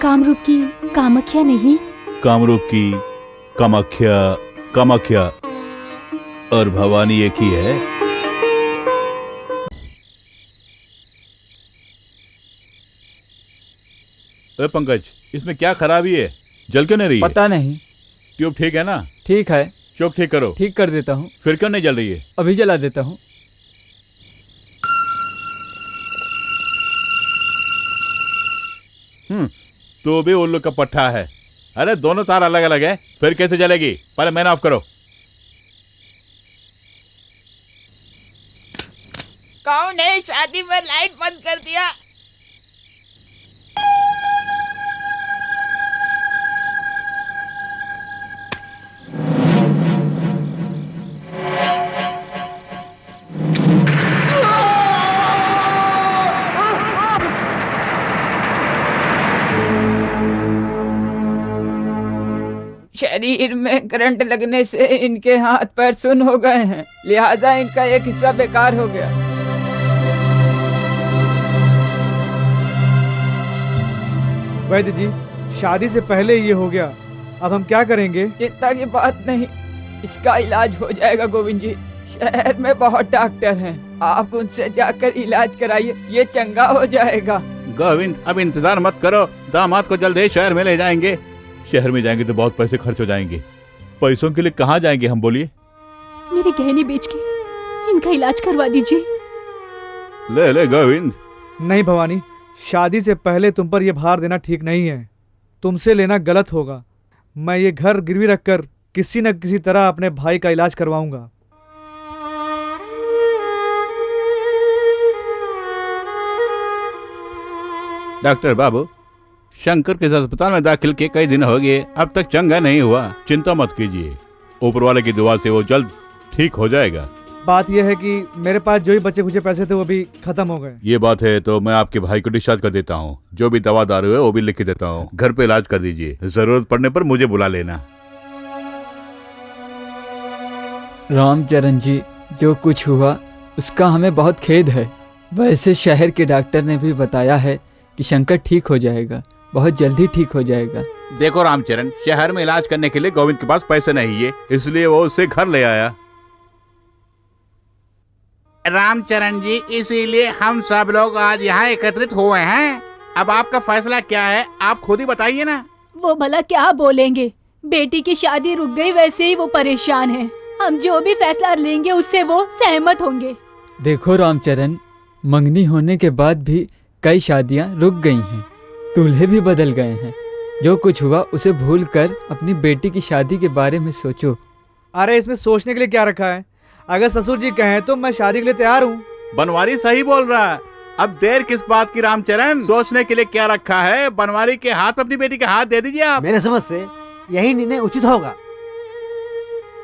कामरूप की कामाख्या नहीं? कामरूप की कामाख्या, कामाख्या और भवानी एक ही है। पंकज, इसमें क्या खराबी है? जल क्यों नहीं रही है? पता नहीं। ट्यूब ठीक है ना? ठीक है। चौक ठीक करो। ठीक कर देता हूँ। फिर क्यों नहीं जल रही है? अभी जला देता हूँ। तो भी उल्लू का पट्टा है। अरे दोनों तार अलग अलग है, फिर कैसे जलेगी? पहले मैन ऑफ करो। कौन है? शादी में लाइट बंद कर दिया। शरीर में करंट लगने से इनके हाथ पैर सुन्न हो गए हैं, लिहाजा इनका एक हिस्सा बेकार हो गया। वैद्य जी, शादी से पहले ये हो गया, अब हम क्या करेंगे? चिंता की बात नहीं, इसका इलाज हो जाएगा गोविंद जी। शहर में बहुत डॉक्टर हैं, आप उनसे जाकर इलाज कराइए, ये चंगा हो जाएगा। गोविंद, अब इंतजार मत करो, दामाद को जल्द ही शहर में ले जाएंगे। शहर में जाएंगे तो बहुत पैसे खर्च हो जाएंगे। पैसों के लिए कहाँ जाएंगे हम, बोलिए? मेरे गहने बेच के इनका इलाज करवा दीजिए। ले ले गोविंद। नहीं भवानी, शादी से पहले तुम पर यह भार देना ठीक नहीं है। तुमसे लेना गलत होगा। मैं ये घर गिरवी रखकर किसी न किसी तरह अपने भाई का इलाज करवाऊंगा। डॉक्टर बाबू, शंकर के अस्पताल में दाखिल के कई दिन हो गए, अब तक चंगा नहीं हुआ। चिंता मत कीजिए, ऊपर वाले की दुआ से वो जल्द ठीक हो जाएगा। बात यह है कि मेरे पास जो ही बचे खुचे पैसे थे वो भी खत्म हो गए। ये बात है तो मैं आपके भाई को डिस्चार्ज कर देता हूँ। जो भी दवा दारू है वो भी लिख के देता हूँ। घर पे इलाज कर दीजिए, जरूरत पड़ने पर मुझे बुला लेना। रामचरण जी, जो कुछ हुआ उसका हमें बहुत खेद है। वैसे शहर के डॉक्टर ने भी बताया है कि शंकर ठीक हो जाएगा, बहुत जल्दी ठीक हो जाएगा। देखो रामचरण, शहर में इलाज करने के लिए गोविंद के पास पैसे नहीं है, इसलिए वो उसे घर ले आया। रामचरण जी, इसीलिए हम सब लोग आज यहाँ एकत्रित हुए हैं। अब आपका फैसला क्या है, आप खुद ही बताइए ना। वो भला क्या बोलेंगे? बेटी की शादी रुक गई, वैसे ही वो परेशान है। हम जो भी फैसला लेंगे उससे वो सहमत होंगे। देखो रामचरण, मंगनी होने के बाद भी कई शादियां रुक गई हैं, दूल्हे भी बदल गए हैं। जो कुछ हुआ उसे भूल कर अपनी बेटी की शादी के बारे में सोचो। अरे इसमें सोचने के लिए क्या रखा है? अगर ससुर जी कहें तो मैं शादी के लिए तैयार हूँ। बनवारी सही बोल रहा है। अब देर किस बात की रामचरण? सोचने के लिए क्या रखा है? बनवारी के हाथ में अपनी बेटी का हाथ दे दीजिए आप। मेरे समझ से यही निर्णय उचित होगा।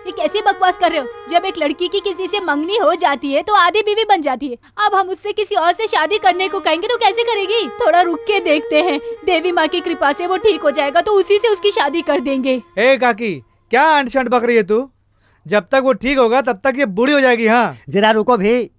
ये कैसी बकवास कर रहे हो? जब एक लड़की की किसी से मंगनी हो जाती है तो आधी बीवी बन जाती है। अब हम उससे किसी और से शादी करने को कहेंगे तो कैसे करेगी? थोड़ा रुक के देखते हैं, देवी माँ की कृपा से वो ठीक हो जाएगा तो उसी से उसकी शादी कर देंगे। ए काकी, क्या अंट शंट बक रही है तू? जब तक वो ठीक होगा तब तक ये बूढ़ी हो जाएगी। हाँ जरा रुको भी,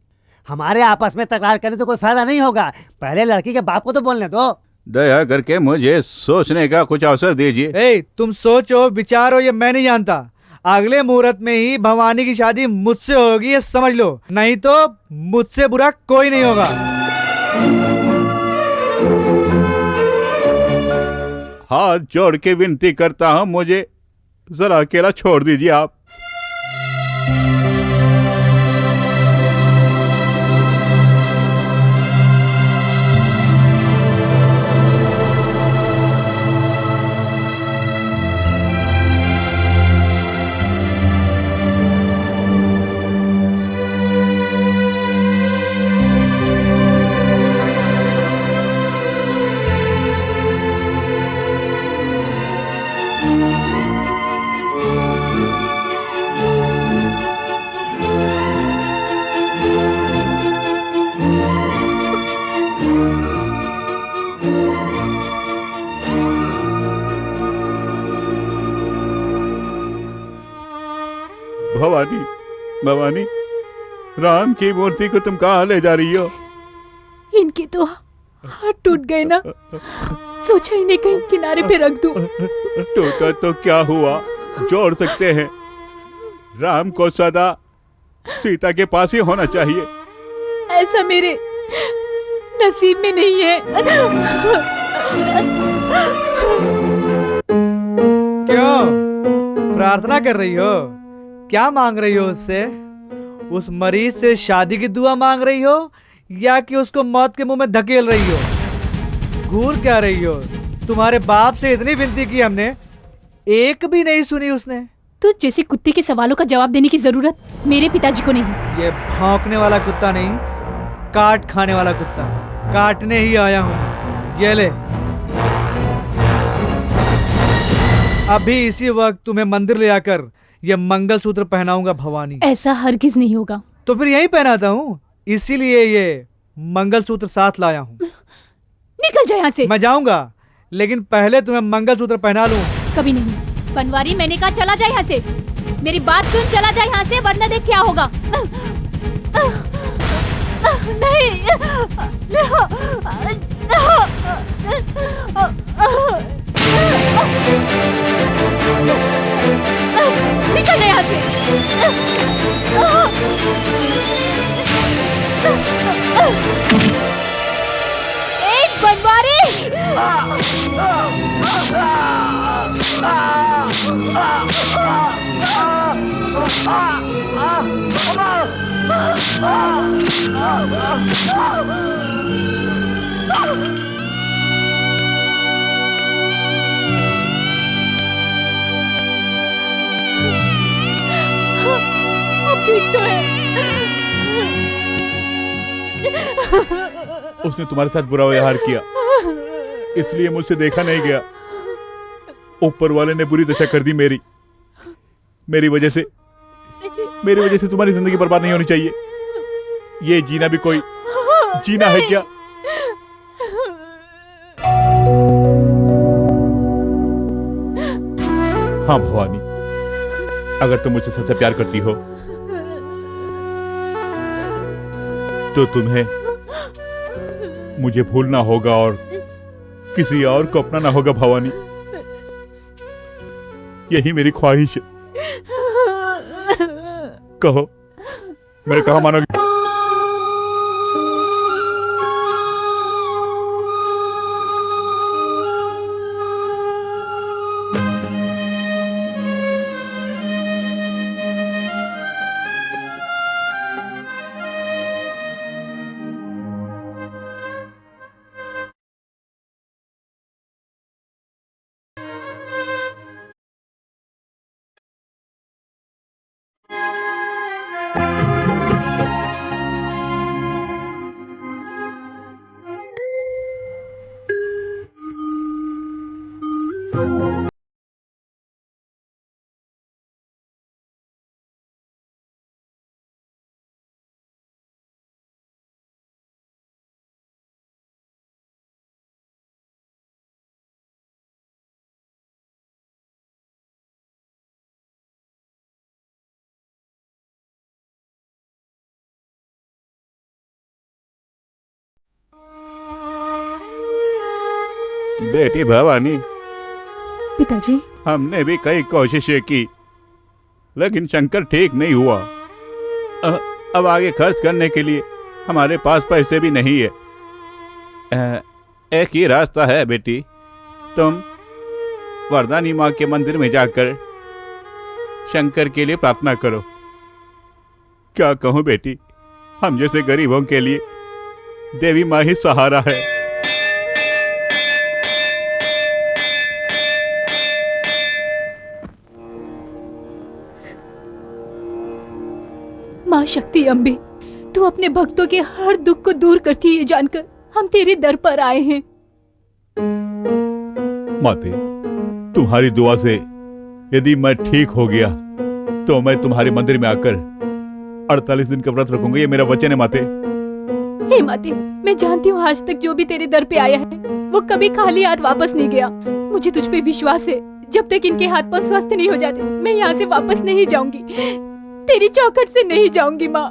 हमारे आपस में तकरार करने तो कोई फायदा नहीं होगा। पहले लड़की के बाप को तो बोलने दो। दया करके मुझे सोचने का कुछ अवसर दीजिए। ए तुम सोचो विचारो, ये मैं नहीं जानता। अगले मुहूर्त में ही भवानी की शादी मुझसे होगी, ये समझ लो, नहीं तो मुझसे बुरा कोई नहीं होगा। हाथ जोड़ के विनती करता हूँ, मुझे जरा अकेला छोड़ दीजिए आप। भवानी, भवानी, राम की मूर्ति को तुम कहाँ ले जा रही हो? इनके तो हाथ टूट गए ना, सोचा इन्हें कहीं किनारे पे रख दूं। टूटा तो क्या हुआ, जोड़ सकते हैं। राम को सदा सीता के पास ही होना चाहिए। ऐसा मेरे नसीब में नहीं है। क्यों प्रार्थना कर रही हो? क्या मांग रही हो उससे? उस मरीज से शादी की दुआ मांग रही हो या कि उसको मौत के मुंह में धकेल रही हो? घूर क्या रही हो? तुम्हारे बाप से इतनी विनती की हमने, एक भी नहीं सुनी उसने। तू जैसे कुत्ते के सवालों का जवाब देने की जरूरत मेरे पिताजी को नहीं। ये भौंकने वाला कुत्ता नहीं, काट खाने वाला कुत्ता। काटने ही आया हूँ। ये ले, अभी इसी वक्त तुम्हें मंदिर ले आकर ये मंगलसूत्र पहनाऊंगा भवानी। ऐसा हरगिज नहीं होगा। तो फिर यही पहनाता हूँ, इसीलिए ये मंगलसूत्र साथ लाया हूँ। निकल जा यहाँ से। मैं जाऊंगा, लेकिन पहले तुम्हें मंगलसूत्र पहना लूं। कभी नहीं। बनवारी, मैंने कहा चला जा यहाँ से। मेरी बात सुन, चला जा यहाँ से, वरना देख क्या होगा। नहीं, निकल जा यहाँ से। एक बनवारी। अब ठीक तो है। उसने तुम्हारे साथ बुरा व्यवहार किया, इसलिए मुझसे देखा नहीं गया। ऊपर वाले ने बुरी दशा कर दी मेरी वजह से तुम्हारी जिंदगी बर्बाद नहीं होनी चाहिए। ये जीना भी कोई जीना है क्या? हाँ भवानी, अगर तुम मुझसे सच्चा प्यार करती हो तो तुम्हें मुझे भूलना होगा और किसी और को अपनाना होगा भवानी। यही मेरी ख्वाहिश है। कहो, मैंने कहा मानोगी? बेटी भवानी, पिताजी, हमने भी कई कोशिशें की लेकिन शंकर ठीक नहीं हुआ। अब आगे खर्च करने के लिए हमारे पास पैसे भी नहीं है। एक ही रास्ता है बेटी, तुम वरदानी माँ के मंदिर में जाकर शंकर के लिए प्रार्थना करो। क्या कहूँ बेटी, हम जैसे गरीबों के लिए देवी माँ ही सहारा है। माँ शक्ति अम्बे, तू अपने भक्तों के हर दुख को दूर करती है जानकर हम तेरे दर पर आए हैं। माते, तुम्हारी दुआ से यदि मैं ठीक हो गया तो मैं तुम्हारे मंदिर में आकर 48 दिन का व्रत रखूंगा। ये मेरा वचन है माते। हे माते, मैं जानती हूँ आज तक जो भी तेरे दर पे आया है वो कभी खाली हाथ वापस नहीं गया। मुझे तुझ पे विश्वास है, जब तक इनके हाथ पांव स्वस्थ नहीं हो जाते मैं यहाँ से वापस नहीं जाऊंगी, तेरी चौखट से नहीं जाऊंगी माँ।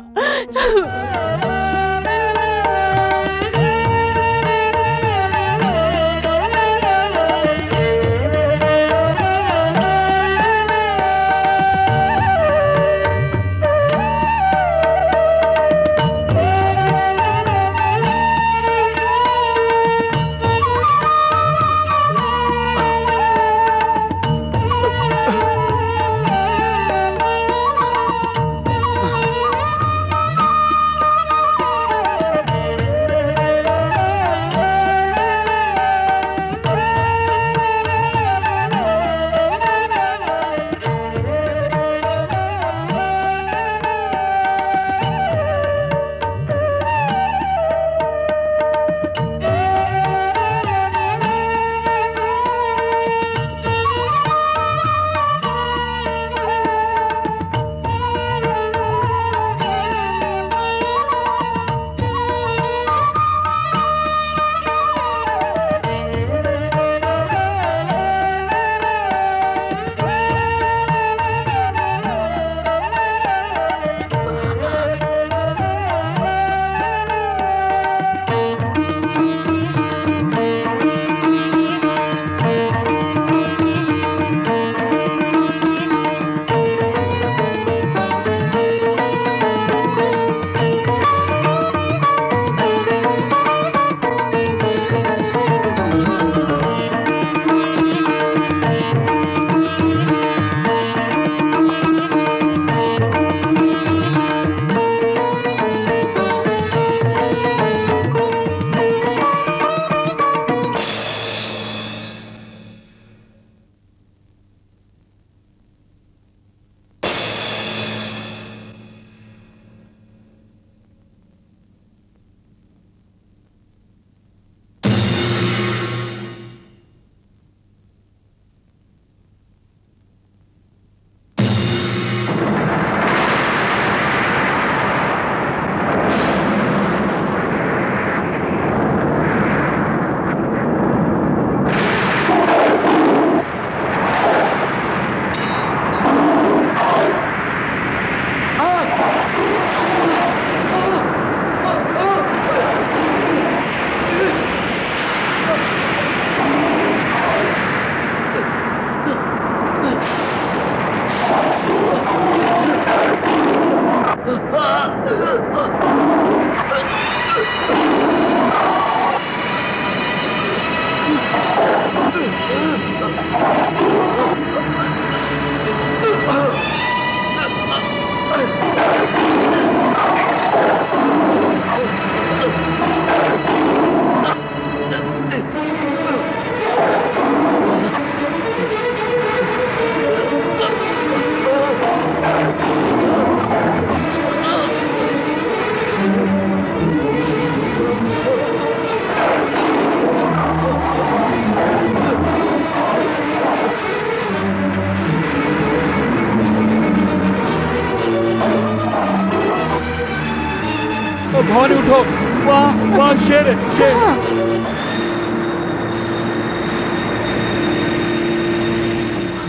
भवानी उठो, वाह वाह, शेर है, शेर।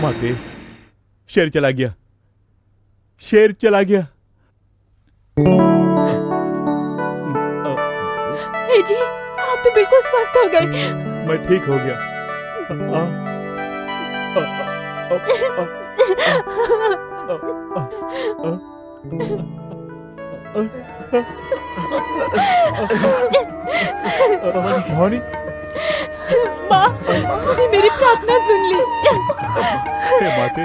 माते, शेर चला गया, शेर चला गया। जी, आप तो बिल्कुल स्वस्थ हो गए। मैं ठीक हो गया। भवानी, माँ, तूने मेरी प्रार्थना सुन ली। हे माते,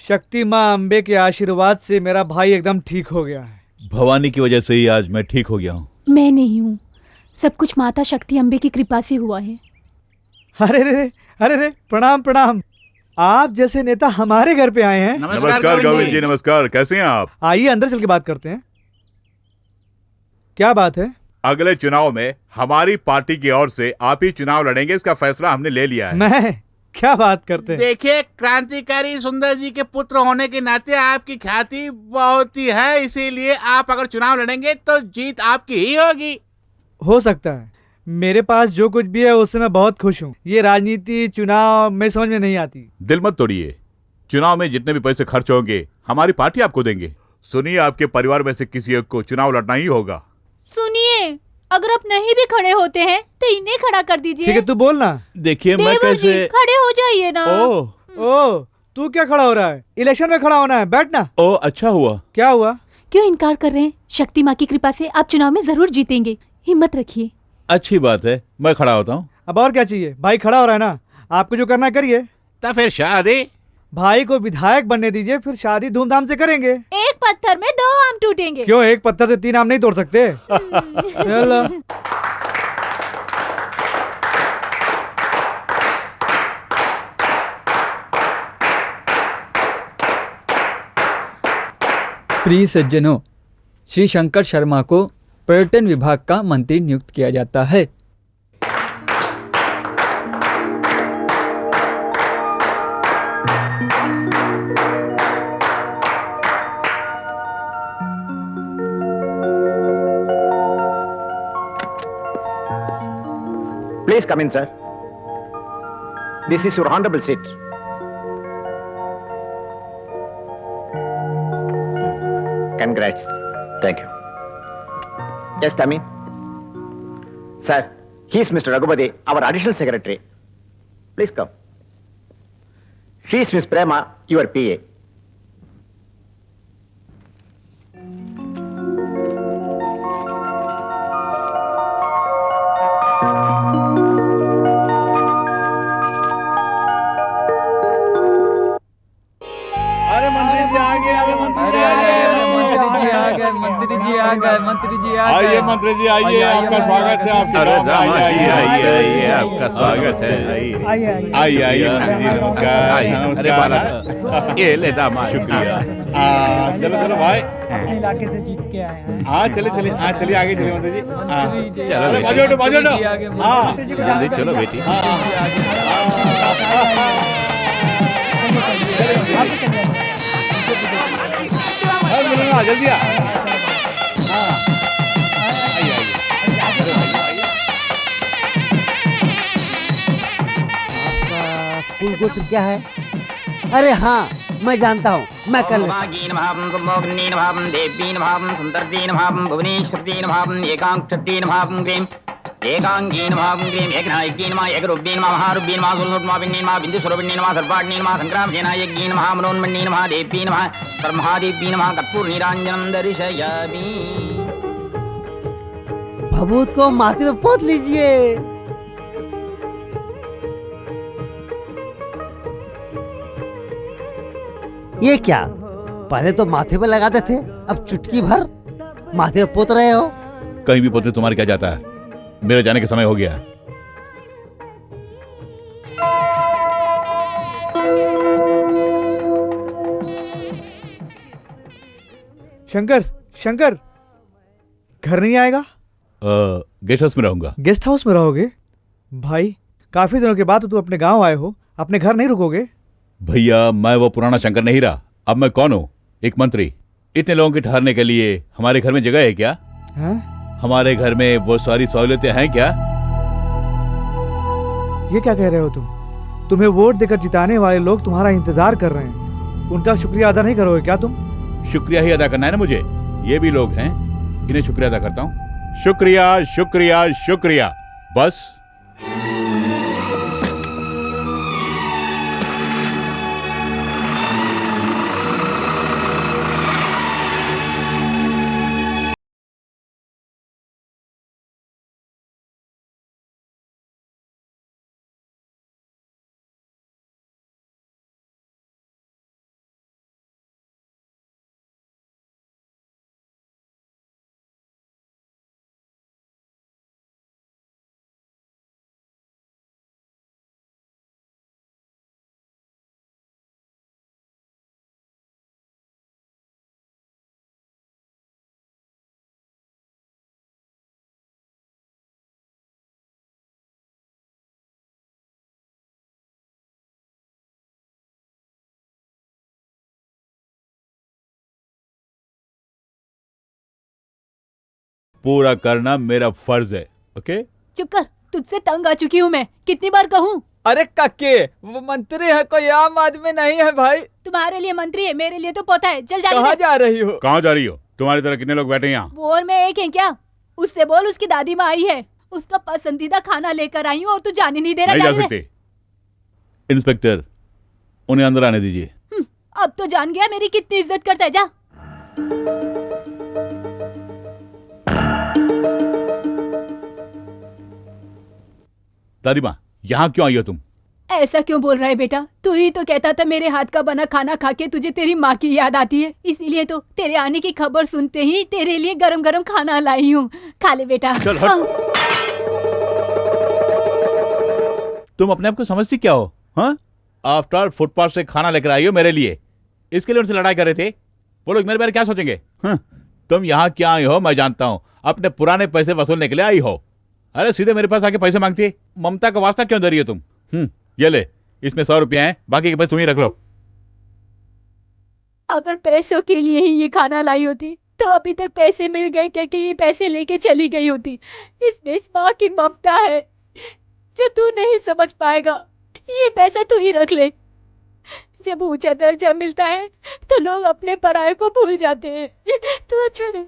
शक्ति माँ अम्बे के आशीर्वाद से मेरा भाई एकदम ठीक हो गया है। भवानी की वजह से ही आज मैं ठीक हो गया हूँ। मैं नहीं हूँ, सब कुछ माता शक्ति अम्बे की कृपा से हुआ है। अरे रे, प्रणाम प्रणाम। आप जैसे नेता हमारे घर पे आए हैं। नमस्कार गोविंद जी, नमस्कार। कैसे हैं आप? आइए अंदर चल के बात करते हैं। क्या बात है? अगले चुनाव में हमारी पार्टी की ओर से आप ही चुनाव लड़ेंगे, इसका फैसला हमने ले लिया है। मैं क्या बात करते हैं? देखिए, क्रांतिकारी सुंदर जी के पुत्र होने के नाते आपकी ख्याति बहुत ही है, इसीलिए आप अगर चुनाव लड़ेंगे तो जीत आपकी ही होगी। हो सकता है। मेरे पास जो कुछ भी है उससे मैं बहुत खुश हूँ। ये राजनीति चुनाव में समझ में नहीं आती। दिल मत तोड़िए, चुनाव में जितने भी पैसे खर्च होंगे हमारी पार्टी आपको देंगे। सुनिए, आपके परिवार में से किसी एक को चुनाव लड़ना ही होगा। सुनिए, अगर आप नहीं भी खड़े होते हैं तो इन्हें खड़ा कर दीजिए। ठीक है, तू बोल ना। देखिए, मैं देवर जी, कैसे खड़े हो जाइए ना। ओ, तू क्या खड़ा हो रहा है? इलेक्शन में खड़ा होना है, बैठ ना। ओ, अच्छा हुआ। क्या हुआ? क्यों इनकार कर रहे हैं? शक्ति माँ की कृपा से आप चुनाव में जरूर जीतेंगे, हिम्मत रखिए। अच्छी बात है, मैं खड़ा होता हूँ। अब और क्या चाहिए? भाई खड़ा हो रहा है ना, आपको जो करना है करिए। तो फिर शादी? भाई को विधायक बनने दीजिए, फिर शादी धूमधाम से करेंगे। एक पत्थर में 2 आम टूटेंगे। क्यों, एक पत्थर से 3 आम नहीं तोड़ सकते? चलो। प्रिय सज्जनों, श्री शंकर शर्मा को पर्यटन विभाग का मंत्री नियुक्त किया जाता है। Please come in, sir. This is your honorable seat. Congrats. Thank you. Yes, come in. Sir, he is Mr. Raghupati, our additional secretary. Please come. She is Miss Prema, your PA. अरे मंत्री जी आ गए, मंत्री जी आ गए, मंत्री जी आ गए। आइए मंत्री जी, आइए, आपका स्वागत है। आपके गाँव में आइए, आपका स्वागत है। आइए आइए मंत्री जी, नमस्कार। नमस्कार। ये ले दामाद। शुक्रिया। चलो चलो भाई, इलाके से जीत के आए हैं। हाँ चले चले, हाँ चलिए आगे चलिए मंत्री जी। चलो बेटी। बाजू बाजू, हाँ जल्दी चलो बेटी। मिलना जल्दी आ। आइए आइए। आपका कुल गोत्र क्या है? अरे हाँ, मैं जानता हूँ, मैं कर लेता हूँ। भागीन भावं कुम्भोग्नीन भावं देवीन भावं सुंदरदीन भावं भुवनेश्वरीन भावं एकांक्षटीन भावं ग्रीम एकांगीन भावं ग्रीम एकनायकीन मा एकरूपीन मा महारूपीन मा सुलभमाविन्नीन मा बिंदुस्वरूपिणीन मा सर्वाणीन मा संग्रामसेनायकीन मा मनोन्मण्णीन मा देवीन मा सर्वमहादेवीन मा कर्पूरनीराञ्जनं दर्शयामि। भभूत को माथे में पोत लीजिए। ये क्या? पहले तो माथे पे लगाते थे, अब चुटकी भर माथे पे पोत रहे हो। कहीं भी पोते तुम्हारे क्या जाता है, मेरे जाने का समय हो गया। शंकर, शंकर घर नहीं आएगा? गेस्ट हाउस में रहूंगा। गेस्ट हाउस में रहोगे? भाई काफी दिनों के बाद तो तुम अपने गांव आए हो, अपने घर नहीं रुकोगे? भैया मैं वो पुराना शंकर नहीं रहा, अब मैं कौन हूँ? एक मंत्री। इतने लोगों के ठहरने के लिए हमारे घर में जगह है क्या? है? हमारे घर में वो सारी सहूलियतें हैं क्या? ये क्या कह रहे हो तुम? तुम्हें वोट देकर जिताने वाले लोग तुम्हारा इंतजार कर रहे हैं, उनका शुक्रिया अदा नहीं करोगे क्या तुम? शुक्रिया ही अदा करना है ना मुझे। ये भी लोग हैं, इन्हें शुक्रिया अदा करता हूँ। शुक्रिया शुक्रिया शुक्रिया, बस। पूरा करना मेरा फर्ज है। ओके? चुप कर, तुझसे तंग आ चुकी हूँ मैं, कितनी बार कहूँ? अरे काके, वो मंत्री है, कोई आम आदमी नहीं है भाई। तुम्हारे लिए मंत्री है, मेरे लिए तो पोता है। चल जा। कहाँ जा रही हो? कहाँ जा रही हो? तुम्हारी तरह कितने लोग बैठे हैं यहाँ? वो और मैं एक है क्या? उससे बोल उसकी दादी माँ आई है, उसका पसंदीदा खाना लेकर आई हूँ और तू जाने नहीं दे रहा। नहीं जा सकते। इंस्पेक्टर, उन्हें अंदर आने दीजिए। अब तो जान गया मेरी कितनी इज्जत करता है। जा। दादी माँ, यहाँ क्यों आई हो तुम? ऐसा क्यों बोल रहा है बेटा? तू ही तो कहता था मेरे हाथ का बना खाना खा के तुझे तेरी माँ की याद आती है, इसीलिए तो तेरे आने की खबर सुनते ही तेरे लिए गरम गरम खाना लाई हूँ। खा ले बेटा। चल हट। तुम अपने आप को समझती क्या हो? हाँ, आफ्टर फुटपाथ से खाना लेकर आई हो मेरे लिए, इसके लिए उनसे लड़ाई कर रहे थे। वो लोग मेरे बारे में क्या सोचेंगे? हाँ, तुम यहाँ क्या आई हो मैं जानता हूँ, अपने पुराने पैसे वसूलने के लिए आई हो। अरे सीधे मेरे पास आके पैसे मांगती है। ममता का वास्ता क्यों दे रही हो तुम? ये ले, इसमें 100 रुपया है, बाकी के पैसे तुम ही रख लो। अगर पैसों के लिए ही ये खाना लाई होती तो अभी तक पैसे मिल गए क्योंकि ये पैसे लेके चली गई होती। इसमें इस माँ की ममता है जो तू नहीं समझ पाएगा। ये पैसा तू ही रख ले। जब ऊंचा दर्जा मिलता है तो लोग अपने पराये को भूल जाते हैं। तू अच्छा है।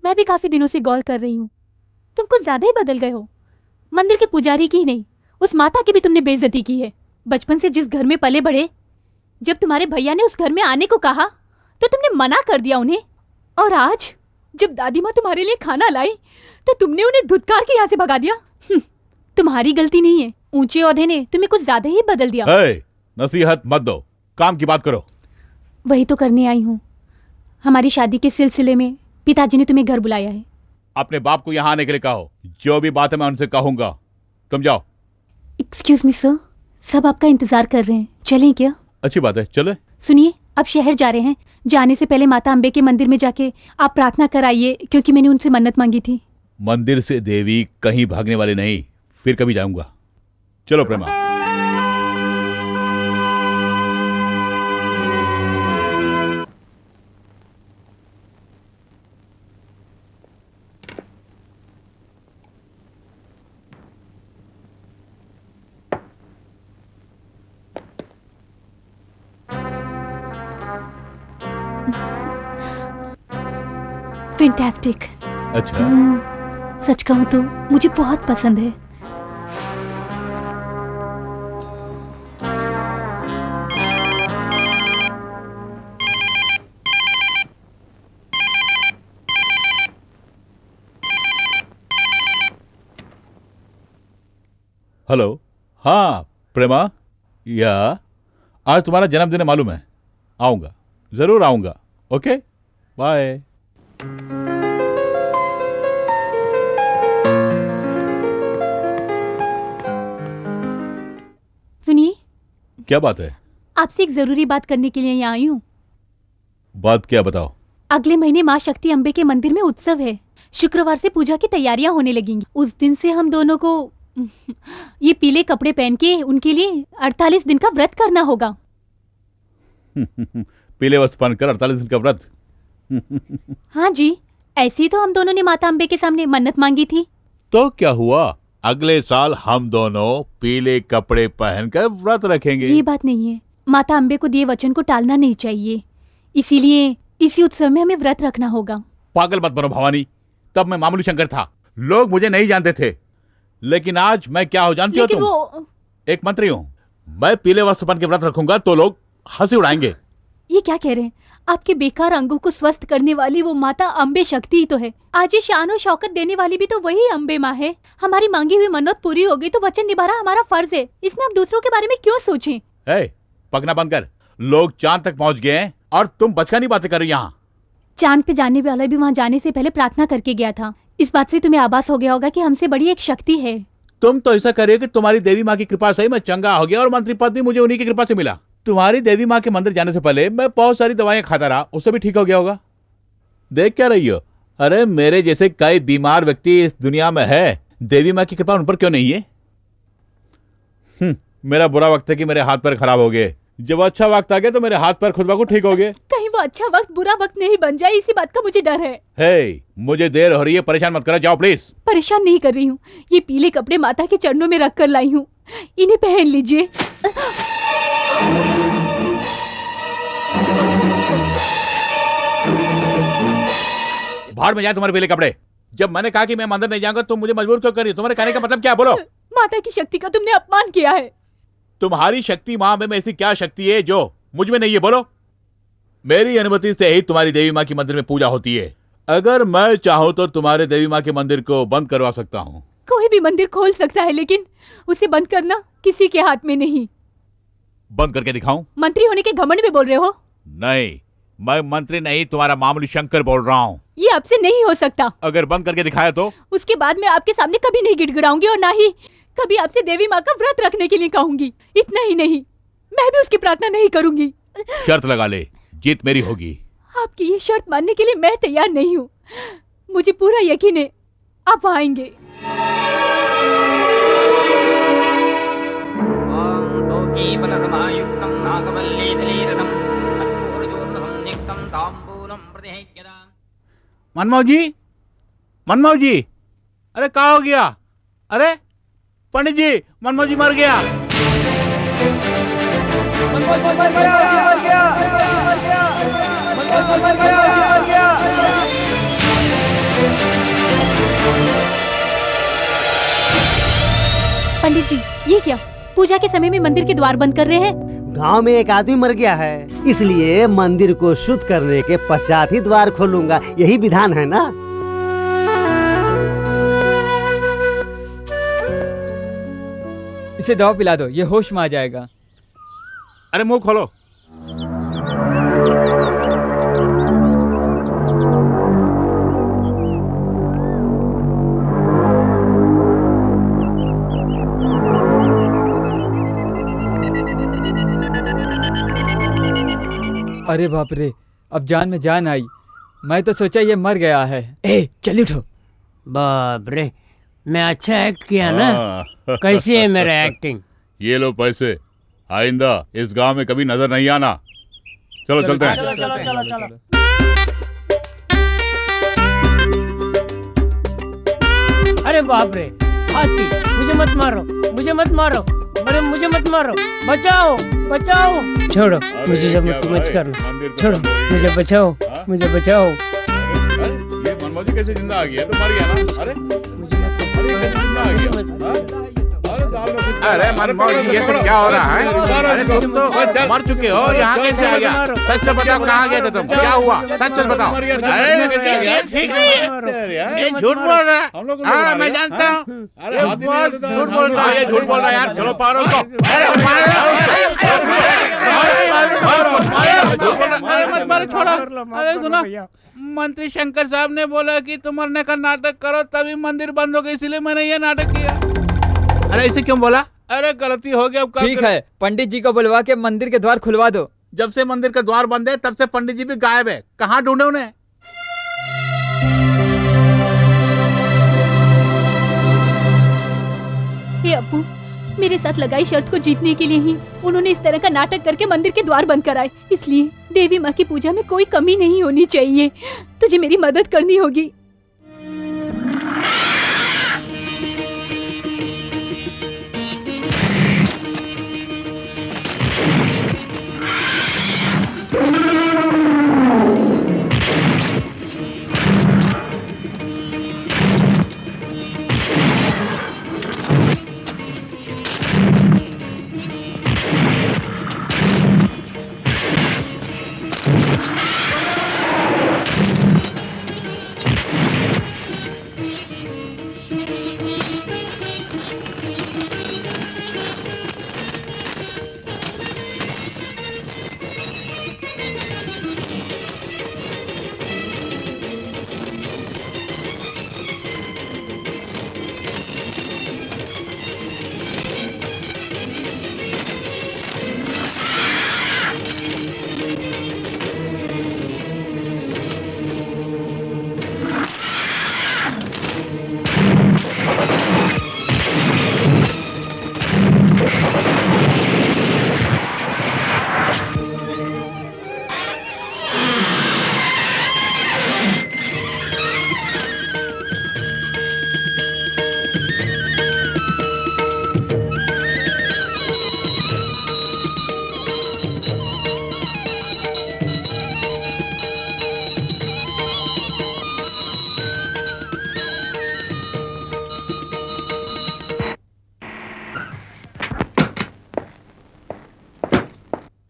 मैं भी काफी दिनों से गौर कर रही हूँ, तुम कुछ ज्यादा ही बदल गए हो। मंदिर के पुजारी की नहीं, उस माता की भी तुमने बेइज्जती की है। बचपन से जिस घर में पले बढ़े, जब तुम्हारे भैया ने उस घर में आने को कहा तो तुमने मना कर दिया उन्हें, और आज जब दादी माँ तुम्हारे लिए खाना लाई तो तुमने उन्हें धुतकार के यहाँ से भगा दिया। तुम्हारी गलती नहीं है, ऊंचे ओहदे ने तुम्हें कुछ ज्यादा ही बदल दिया। नसीहत मत दो, काम की बात करो। वही तो करने आई हूँ। हमारी शादी के सिलसिले में पिताजी ने तुम्हें घर बुलाया है। अपने बाप को यहाँ आने के लिए कहो, जो भी बात है मैं उनसे कहूंगा। तुम जाओ। एक्सक्यूज मी सर, सब आपका इंतजार कर रहे हैं, चलें क्या? अच्छी बात है, चले। सुनिए, अब शहर जा रहे हैं, जाने से पहले माता अम्बे के मंदिर में जाके आप प्रार्थना कराइए, क्योंकि मैंने उनसे मन्नत मांगी थी। मंदिर से देवी कहीं भागने वाली नहीं, फिर कभी जाऊंगा। चलो प्रेमा। फैंटास्टिक। अच्छा, सच कहूँ तो मुझे बहुत पसंद है। हेलो, हाँ प्रेमा, या आज तुम्हारा जन्मदिन है मालूम है, आऊँगा, ज़रूर आऊँगा, ओके बाय। सुनिए, क्या बात है? आपसे एक जरूरी बात करने के लिए यहाँ आई हूँ। बात क्या, बताओ। अगले महीने माँ शक्ति अम्बे के मंदिर में उत्सव है। शुक्रवार से पूजा की तैयारियां होने लगेंगी। उस दिन से हम दोनों को ये पीले कपड़े पहन के उनके लिए 48 दिन का व्रत करना होगा। पीले वस्त्र पहनकर 48 दिन का व्रत? हाँ जी, ऐसे ही तो हम दोनों ने माता अम्बे के सामने मन्नत मांगी थी। तो क्या हुआ, अगले साल हम दोनों पीले कपड़े पहनकर व्रत रखेंगे। ये बात नहीं है, माता अम्बे को दिए वचन को टालना नहीं चाहिए, इसीलिए इसी उत्सव में हमें व्रत रखना होगा। पागल मत बनो भवानी, तब मैं मामूली शंकर था, लोग मुझे नहीं जानते थे, लेकिन आज मैं क्या हो जानती हो तुम? एक मंत्री हूँ। मैं पीले वस्त्र पहन के व्रत रखूंगा तो लोग हंसी उड़ाएंगे। ये क्या कह रहे हैं? आपके बेकार अंगों को स्वस्थ करने वाली वो माता अम्बे शक्ति ही तो है। आज ये शान और शौकत देने वाली भी तो वही अम्बे माँ है। हमारी मांगी हुई मन्नत पूरी हो गई तो वचन निभाना हमारा फर्ज है, इसमें आप दूसरों के बारे में क्यों सोचें? पकना बंद कर, लोग चांद तक पहुँच गए हैं और तुम बचकानी बातें कर रही यहाँ। चांद पे जाने वाला भी वहाँ जाने से पहले प्रार्थना करके गया था। इस बात से तुम्हें आभास हो गया होगा कि हमसे बड़ी एक शक्ति है। तुम तो ऐसा कर रही हो कि तुम्हारी देवी माँ की कृपा से ही मैं चंगा हो गया और मंत्री पद भी मुझे उन्हीं की कृपा से मिला। तुम्हारी देवी माँ के मंदिर जाने से पहले मैं बहुत सारी दवाइयाँ खाता रहा, उससे भी ठीक हो गया होगा। देख क्या रही हो? अरे मेरे जैसे कई बीमार व्यक्ति इस दुनिया में है, देवी माँ की कृपा उन पर क्यों नहीं है? मेरा बुरा वक्त है कि मेरे हाथ पैर खराब हो गए, जब अच्छा वक्त आ गया तो मेरे हाथ पैर खुद ब खुद ठीक हो गए। कहीं वो अच्छा वक्त बुरा वक्त नहीं बन जाए, इसी बात का मुझे डर है। मुझे देर हो रही है, परेशान मत करो, जाओ प्लीज। परेशान नहीं कर रही हूँ, ये पीले कपड़े माता के चरणों में रख कर लाई हूँ, इन्हें पहन लीजिए। बाहर में जाए तुम्हारे पीले कपड़े। जब मैंने कहा कि मैं मंदिर नहीं जाऊंगा तुम मुझे मजबूर क्यों कर रही हो? तुम्हारे कहने का मतलब क्या, बोलो। माता की शक्ति का तुमने अपमान किया है। तुम्हारी शक्ति माँ में ऐसी क्या शक्ति है जो मुझ में नहीं है, बोलो। मेरी अनुमति से ही तुम्हारी देवी माँ की मंदिर में पूजा होती है। अगर मैं चाहूँ तो तुम्हारे देवी माँ के मंदिर को बंद करवा सकता हूँ। कोई भी मंदिर खोल सकता है, लेकिन उसे बंद करना किसी के हाथ में नहीं। बंद करके दिखाऊं? मंत्री होने के घमंड में बोल रहे हो? नहीं, मैं मंत्री नहीं, तुम्हारा मामूली शंकर बोल रहा हूँ। ये आपसे नहीं हो सकता। अगर बंद करके दिखाया तो? उसके बाद मैं आपके सामने कभी नहीं गिड़गिड़ाऊंगी और ना ही कभी आपसे देवी माँ का व्रत रखने के लिए कहूंगी। इतना ही नहीं, मैं भी उसकी प्रार्थना नहीं करूंगी। शर्त लगा ले, जीत मेरी होगी। आपकी ये शर्त मानने के लिए मैं तैयार नहीं हूँ। मुझे पूरा यकीन है आप आएंगे। मनमोहन जी, अरे क्या हो गया? अरे पंडित जी, मनमोहन जी मर गया। पंडित जी, ये क्या? पूजा के समय में मंदिर के द्वार बंद कर रहे हैं? गांव में एक आदमी मर गया है, इसलिए मंदिर को शुद्ध करने के पश्चात ही द्वार खोलूंगा, यही विधान है ना। इसे दवा पिला दो, ये होश में आ जाएगा। अरे मुंह खोलो। अरे बाप रे, अब जान में जान आई। मैं तो सोचा ये मर गया है। जल्दी उठो। बाप रे, मैं अच्छा एक्ट किया ना? कैसी है मेरा एक्टिंग? ये लो पैसे, आइंदा इस गांव में कभी नजर नहीं आना। चलो चलते हैं। चलो। अरे बाप रे, हाथी, मुझे मत मारो, मुझे मत मारो, अरे मुझे मत मारो, बचाओ बचाओ। छोड़ो, मुझे जब मत करना, छोड़ो, मुझे बचाओ, मुझे बचाओ। ये मनमोहन जी कैसे जिंदा आ गया? तो मर गया ना? अरे मुझे जिंदा आ गया। अरे मनमोहन जी, ये सब क्या हो रहा है? अरे तुम तो मर चुके हो, यहाँ कैसे आ गया? सच से बताओ, कहाँ गए थे तुम? क्या हुआ? सच सच बताओ। अरे ये ठीक नहीं है, ये झूठ बोल रहा है। हाँ, मैं जानता हूँ, झूठ बोल रहा है, ये झूठ बोल रहा है यार। चलो पारो उसको। अरे मत मारो, छोड़ो। अरे सुनो, मंत्री शंकर साहब ने बोला कि तुम मरने का नाटक करो, तभी मंदिर बंद हो गई, इसलिए मैंने ये नाटक किया। अरे ऐसे क्यों बोला? अरे गलती हो गई, अब ठीक है, पंडित जी को बुलवा के मंदिर के द्वार खुलवा दो। जब से मंदिर का द्वार बंद है तब से पंडित जी भी गायब है, कहाँ ढूंढे उन्हें? हे अप्पू, मेरे साथ लगाई शर्त को जीतने के लिए ही उन्होंने इस तरह का नाटक करके मंदिर के द्वार बंद कराए। इसलिए देवी माँ की पूजा में कोई कमी नहीं होनी चाहिए। तुझे मेरी मदद करनी होगी।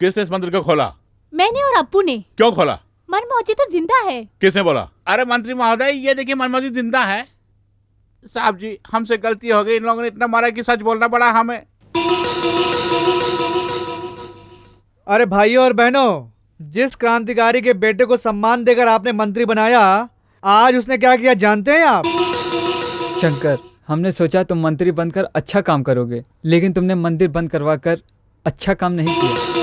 किसने इस मंदिर को खोला? मैंने और अप्पू ने। क्यों खोला? मनमोहन जी तो जिंदा है। किसने बोला? अरे मंत्री महोदय, ये देखिए मनमोहन जी जिंदा है। साहब जी, हमसे गलती हो गई, इन लोगों ने इतना मारा कि सच बोलना पड़ा हमें। अरे भाइयों और बहनों, जिस क्रांतिकारी के बेटे को सम्मान देकर आपने मंत्री बनाया, आज उसने क्या किया जानते हैं आप? शंकर, हमने सोचा तुम मंत्री बनकर अच्छा काम करोगे, लेकिन तुमने मंदिर बंद करवा कर अच्छा काम नहीं किया।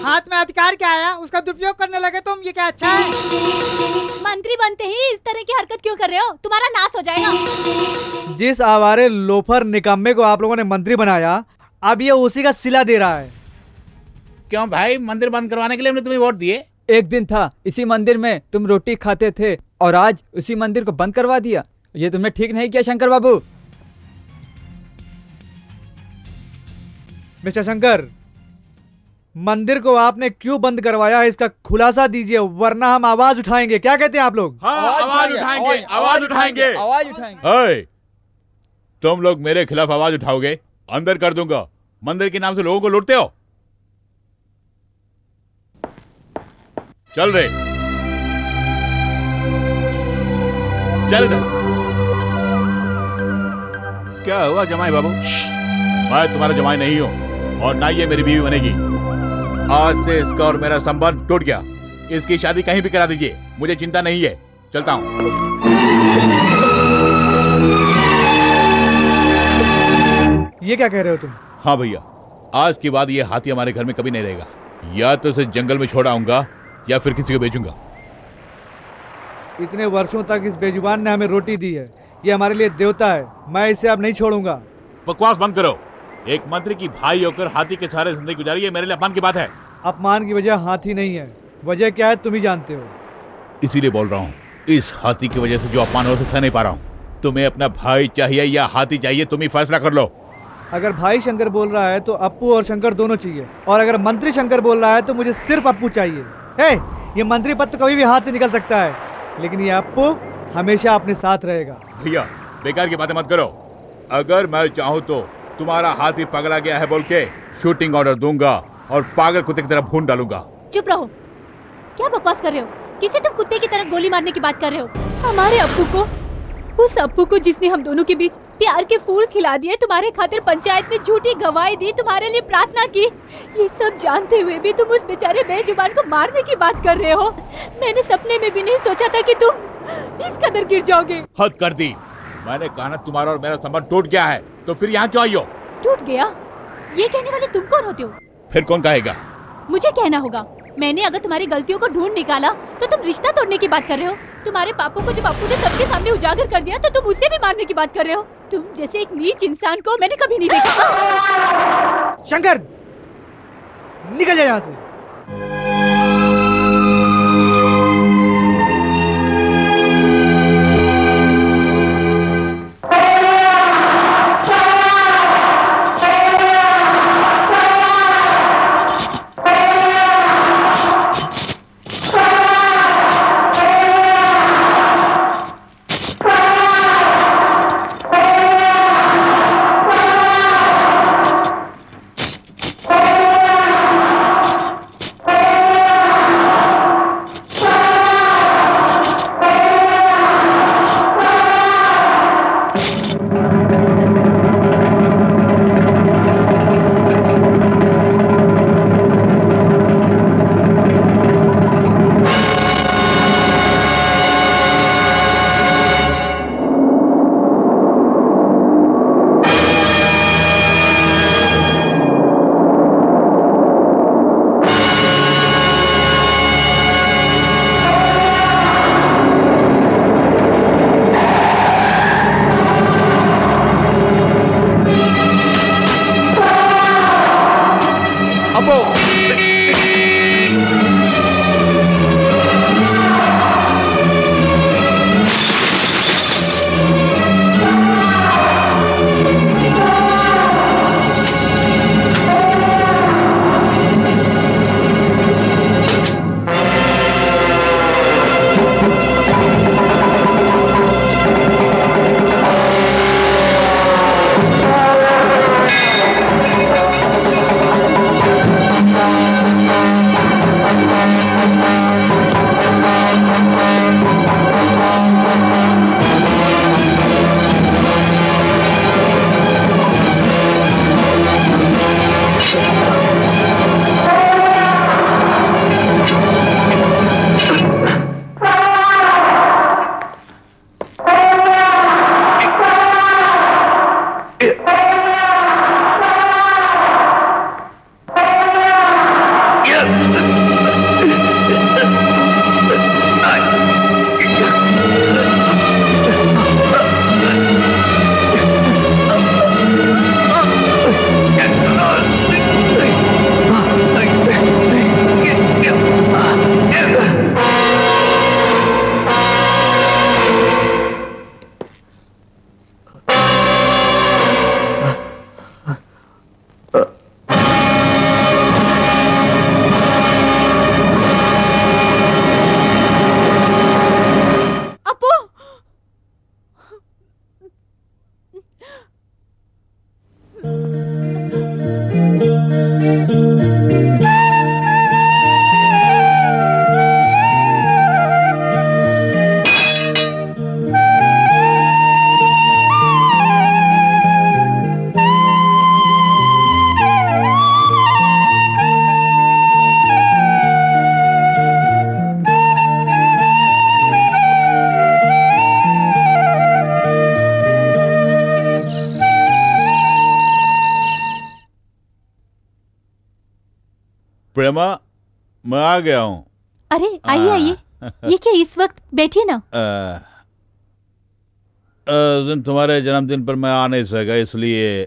हाथ में अधिकार क्या आया, उसका दुरुपयोग करने लगे तुम, ये क्या अच्छा है? मंत्री बनते ही इस तरह की हरकत क्यों कर रहे हो? तुम्हारा नाश हो जाएगा। जिस आवारे लोफर निकम्मे को आप लोगों ने मंत्री बनाया, अब ये उसी का सिला दे रहा है। क्यों भाई, मंदिर बंद करवाने के लिए हमने तुम्हें वोट दिए? एक दिन था इसी मंदिर में तुम रोटी खाते थे और आज उसी मंदिर को बंद करवा दिया। ये तुमने ठीक नहीं किया शंकर बाबू। मिस्टर शंकर, मंदिर को आपने क्यों बंद करवाया है, इसका खुलासा दीजिए, वरना हम आवाज उठाएंगे। क्या कहते हैं आप लोग? हाँ, आवाज उठाएंगे, आवाज उठाएंगे, आवाज उठाएंगे। तुम लोग मेरे खिलाफ आवाज उठाओगे, अंदर कर दूंगा। मंदिर के नाम से लोगों को लूटते हो। चल रे, चल इधर। क्या हुआ जमाई बाबू? मैं तुम्हारा जमाई नहीं हूं और ना ये मेरी बीवी बनेगी। आज से इसका और मेरा संबंध टूट गया। इसकी शादी कहीं भी करा दीजिए, मुझे चिंता नहीं है। चलता हूं। ये क्या कह रहे हो तुम? हाँ भैया, आज के बाद ये हाथी हमारे घर में कभी नहीं रहेगा। या तो इसे जंगल में छोड़ आऊंगा या फिर किसी को बेचूंगा। इतने वर्षों तक इस बेजुबान ने हमें रोटी दी है, ये हमारे लिए देवता है। मैं इसे अब नहीं छोड़ूंगा। बकवास बंद करो। एक मंत्री की भाई होकर हाथी के सहारे जिंदगी गुजारी है, मेरे लिए अपमान की बात है। अपमान की वजह हाथी नहीं है, वजह क्या है तुम ही जानते हो। इसीलिए बोल रहा हूँ, इस हाथी की वजह से जो अपमान हो उसे सह नहीं पा रहा हूँ। तुम्हें अपना भाई चाहिए या हाथी चाहिए, तुम ही फैसला कर लो। अगर भाई शंकर बोल रहा है तो अप्पू और शंकर दोनों चाहिए, और अगर मंत्री शंकर बोल रहा है तो मुझे सिर्फ अप्पू चाहिए। हे, ये मंत्री पद तो कभी भी हाथ से निकल सकता है, लेकिन ये अप्पू हमेशा अपने साथ रहेगा। भैया बेकार की बातें मत करो। अगर मैं चाहूँ तो तुम्हारा हाथी पगला गया है बोल के शूटिंग ऑर्डर दूंगा और पागल कुत्ते की तरह भून डालूंगा। चुप रहो। क्या बकवास कर रहे हो? किसे तुम कुत्ते की तरह गोली मारने की बात कर रहे हो? हमारे अप्पू को, उस अप्पू को जिसने हम दोनों के बीच प्यार के फूल खिला दिए, तुम्हारे खातिर पंचायत में झूठी गवाही दी, तुम्हारे लिए प्रार्थना की, ये सब जानते हुए भी तुम उस बेचारे बेजुबान को मारने की बात कर रहे हो। मैंने सपने में भी नहीं सोचा था कि तुम इस कदर गिर जाओगे। हद कर दी। मैंने कहा ना तुम्हारा और मेरा संबंध टूट गया है, तो फिर यहाँ क्यों आई हो? टूट गया? ये कहने वाले तुम कौन होते हो? फिर कौन कहेगा? मुझे कहना होगा। मैंने अगर तुम्हारी गलतियों को ढूंढ निकाला तो तुम रिश्ता तोड़ने की बात कर रहे हो। तुम्हारे पापों को जब बापू ने सबके सामने उजागर कर दिया तो तुम उसे भी मारने की बात कर रहे हो। तुम जैसे एक नीच इंसान को मैंने कभी नहीं देखा। शंकर, निकल जा यहाँ से। प्रेमा, मैं आ गया हूँ। अरे आइए आइए, ये क्या इस वक्त? बैठिए ना। दिन तुम्हारे जन्मदिन पर मैं आ नहीं सका, इसलिए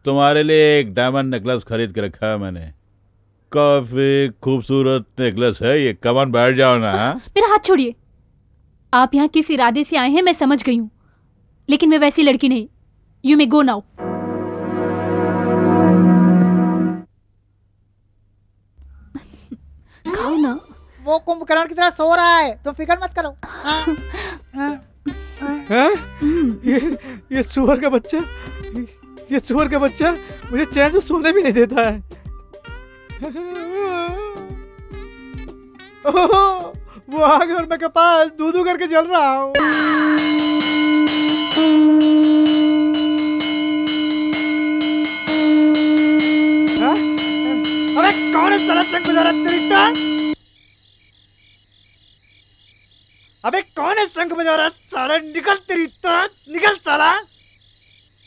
तुम्हारे लिए एक डायमंड नेकलेस खरीद के रखा है मैंने। काफी खूबसूरत नेकलेस है ये। कमान बैठ जाओ ना। मेरा हाथ छोड़िए। आप यहाँ किस इरादे से आए हैं मैं समझ गई हूँ, लेकिन मैं वैसी लड़की नहीं। You may go now. खाओ ना। वो कुंभकर्ण की तरह सो रहा है, तुम फिक्र मत करो। ये सुअर का बच्चा ये सुअर का बच्चा मुझे चैन से सोने भी नहीं देता है। ओह, वो आ गया और मैं कपास दूधू करके चल रहा हूँ। अबे कौन है साला शंख बजा रहा तेरी तो? अबे कौन है शंख बजा रहा साला? निकल तेरी तो, निकल साला।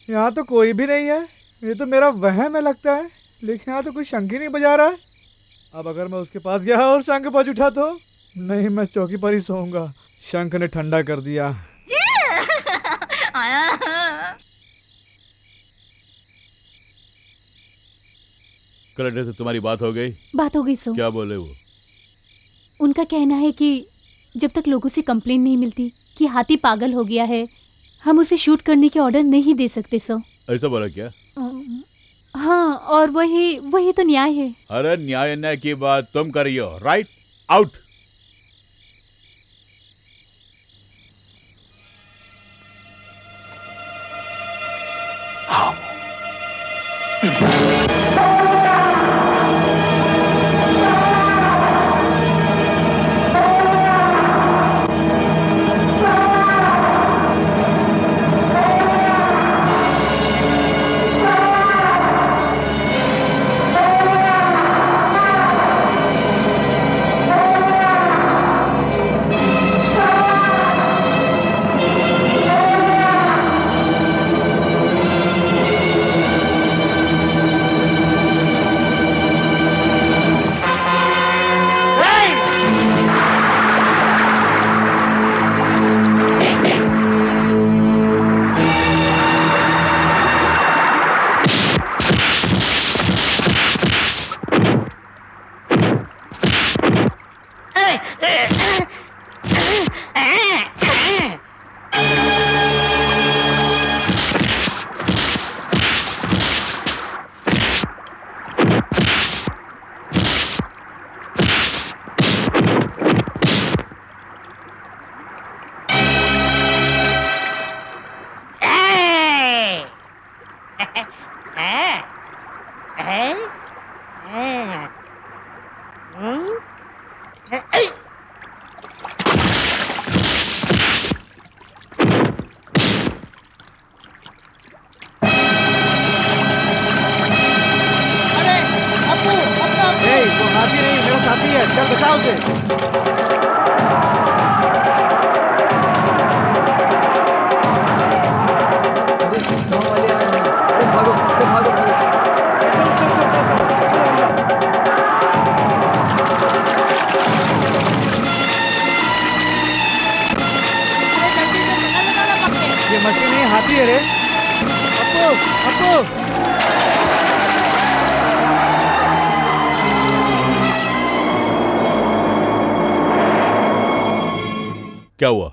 यहाँ तो कोई भी नहीं है, ये तो मेरा वहम है लगता है, लेकिन यहाँ तो कोई शंख ही नहीं बजा रहा है। अब अगर मैं उसके पास गया और शंख बज उठा तो नहीं, मैं चौकी पर ही सोऊंगा। शंख ने ठंडा कर दिया। कलेक्टर से तुम्हारी बात हो गई? बात हो गई सो। क्या बोले वो? उनका कहना है कि जब तक लोगों से कंप्लेन नहीं मिलती कि हाथी पागल हो गया है, हम उसे शूट करने के ऑर्डर नहीं दे सकते सो। ऐसा बोला क्या? हाँ, और वही तो न्याय है। अरे न्याय अन्याय की बात तुम कर रही हो, राइट? आउट। क्या हुआ?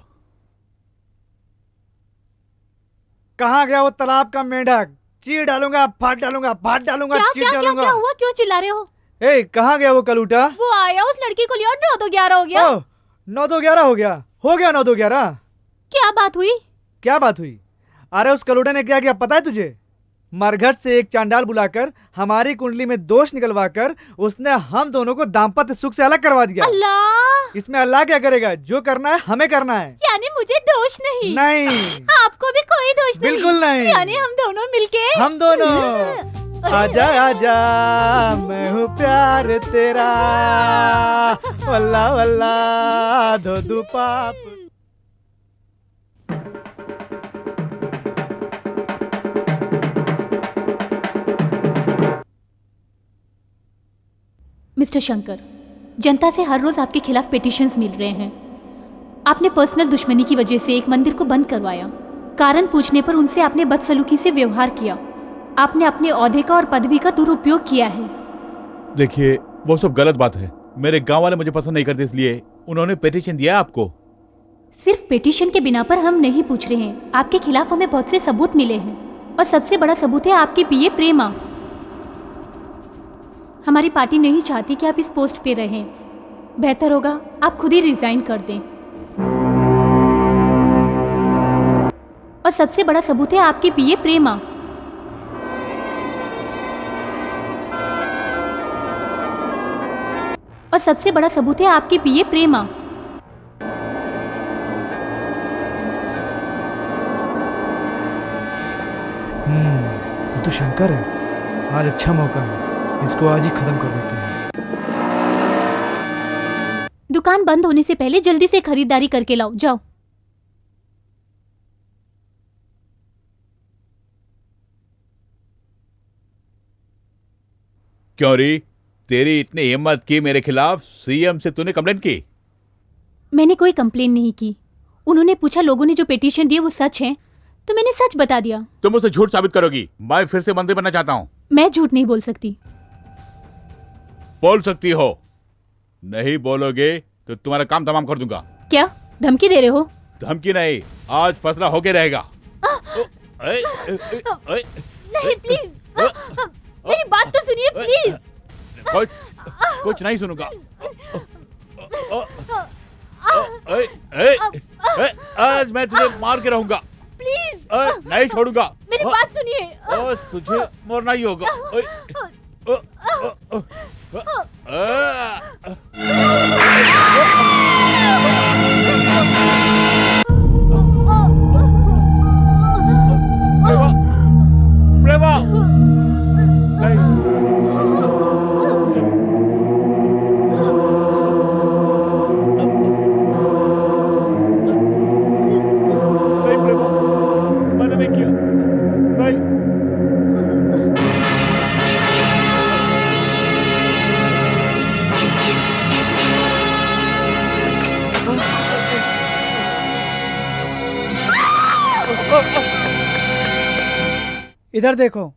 कहाँ गया वो तालाब का मेंढक? चीर डालूंगा, फाड़ डालूंगा, फाड़ डालूंगा, चीर डालूंगा। क्या हुआ? क्यों चिल्ला रहे हो? ए, कहाँ गया वो कलूटा? वो आया, उस लड़की को लिया, 9-2-11 हो गया। 9-2-11 हो गया? हो गया 9-2-11? क्या बात हुई? क्या बात हुई? अरे उस कलूटा ने क्या किया पता है तुझे? मरघट से एक चांडाल बुलाकर हमारी कुंडली में दोष निकलवाकर उसने हम दोनों को दाम्पत्य सुख से अलग करवा दिया। अल्लाह! इसमें अल्लाह क्या करेगा? जो करना है हमें करना है। यानी मुझे दोष नहीं? नहीं। आपको भी कोई दोष नहीं? बिल्कुल नहीं। यानी हम दोनों मिलके? हम दोनों। आजा आजा मैं हूँ प्यार तेरा, वल्ला वल्ला धो दू पाप। मिस्टर शंकर, जनता से हर रोज आपके खिलाफ पिटीशंस मिल रहे हैं। आपने पर्सनल दुश्मनी की वजह से एक मंदिर को बंद करवाया। कारण पूछने पर उनसे आपने बदसलूकी से व्यवहार किया। आपने अपने ओहदे का और पदवी का दुरुपयोग किया है। देखिए, वो सब गलत बात है। मेरे गांव वाले मुझे पसंद नहीं करते, इसलिए उन्होंने पिटीशन दिया आपको। सिर्फ पिटीशन के बिना पर हम नहीं पूछ रहे हैं। आपके खिलाफ हमें बहुत से सबूत मिले हैं और सबसे बड़ा सबूत है आपकी पीए प्रेमा। हमारी पार्टी नहीं चाहती कि आप इस पोस्ट पे रहें। बेहतर होगा आप खुद ही रिजाइन कर दें। और सबसे बड़ा सबूत है आपकी पीए प्रेमा। और सबसे बड़ा सबूत है आपकी पीए प्रेमा। वो तो शंकर है। आज अच्छा मौका है, इसको आज ही खत्म कर देते हैं। दुकान बंद होने से पहले जल्दी से खरीदारी करके लाओ, जाओ। क्यों री, तेरी इतनी हिम्मत की मेरे खिलाफ? सीएम से तूने कंप्लेंट की? मैंने कोई कंप्लेन नहीं की। उन्होंने पूछा लोगों ने जो पिटीशन दिए वो सच है, तो मैंने सच बता दिया। तुम उसे झूठ साबित करोगी? मैं फिर से मंत्री बनना चाहता हूँ। मैं झूठ नहीं बोल सकती। बोल सकती हो। नहीं बोलोगे तो तुम्हारा काम तमाम कर दूंगा। क्या धमकी दे रहे हो? धमकी नहीं, आज फैसला होके रहेगा। नहीं प्लीज, मेरी बात तो सुनिए प्लीज। कुछ नहीं सुनूंगा। आज मैं तुझे मार के रहूंगा। प्लीज नहीं छोड़ूंगा। मेरी बात सुनिए। तुझे मरना ही होगा। प्रेमा, नहीं प्रेमा, मैंने नहीं किया। नहीं। इधर देखो,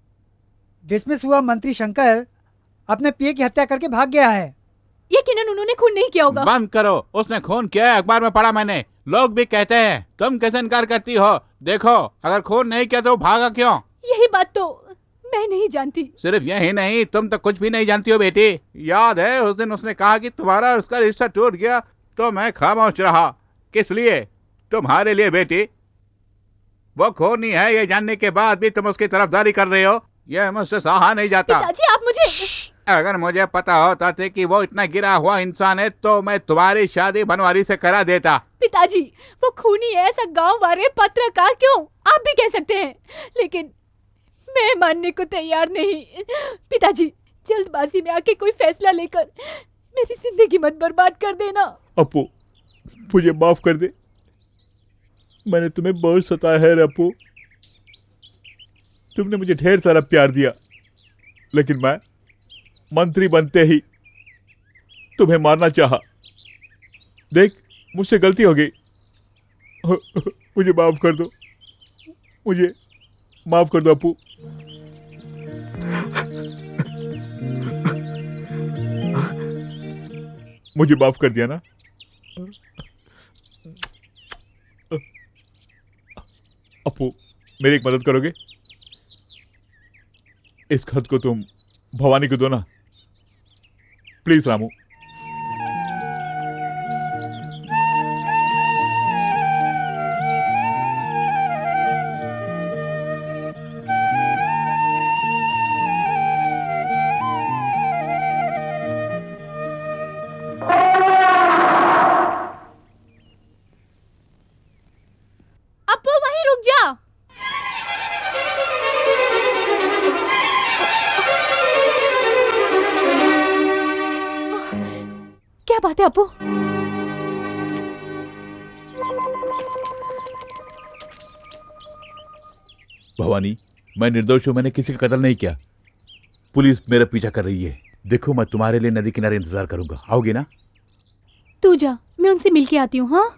डिसमिस हुआ मंत्री शंकर अपने पीए की हत्या करके भाग गया है। यकीनन उन्होंने खून नहीं किया होगा। बंद करो, उसने खून किया है, अखबार में पढ़ा मैंने। लोग भी कहते हैं, तुम कैसे इनकार करती हो? देखो, अगर खून नहीं किया तो भागा क्यों? यही बात तो मैं नहीं जानती। सिर्फ यही नहीं, तुम तो कुछ भी नहीं जानती हो बेटी। याद है उस दिन उसने कहा कि तुम्हारा उसका रिश्ता टूट गया, तो मैं खामोश रहा। किस लिए? तुम्हारे लिए बेटी। वो खूनी है ये जानने के बाद भी तुम उसकी तरफदारी कर रहे हो, यह मुझसे सहा नहीं जाता। पिताजी आप मुझे। अगर मुझे पता होता था कि वो इतना गिरा हुआ इंसान है तो मैं तुम्हारी शादी बनवारी से करा देता। पिताजी वो खूनी है ऐसा गांव वाले पत्रकार क्यों आप भी कह सकते हैं, लेकिन मैं मानने को तैयार नहीं। पिताजी जल्दबाजी में आके कोई फैसला लेकर मेरी जिंदगी मत बर्बाद कर देना। अपू, मुझे माफ कर दे। मैंने तुम्हें बहुत सताया है अपू। तुमने मुझे ढेर सारा प्यार दिया, लेकिन मैं मंत्री बनते ही तुम्हें मारना चाहा। देख, मुझसे गलती हो गई। मुझे माफ कर दो, मुझे माफ कर दो अपू। मुझे माफ कर दिया ना? अपू, मेरी एक मदद करोगे? इस खत को तुम भवानी को दो ना, प्लीज रामू। अपू वहीं रुक जा। क्या बात है अपू? भवानी, मैं निर्दोष हूं, मैंने किसी का कत्ल नहीं किया। पुलिस मेरा पीछा कर रही है। देखो, मैं तुम्हारे लिए नदी किनारे इंतजार करूंगा। आओगे ना? तू जा, मैं उनसे मिलके आती हूँ। हाँ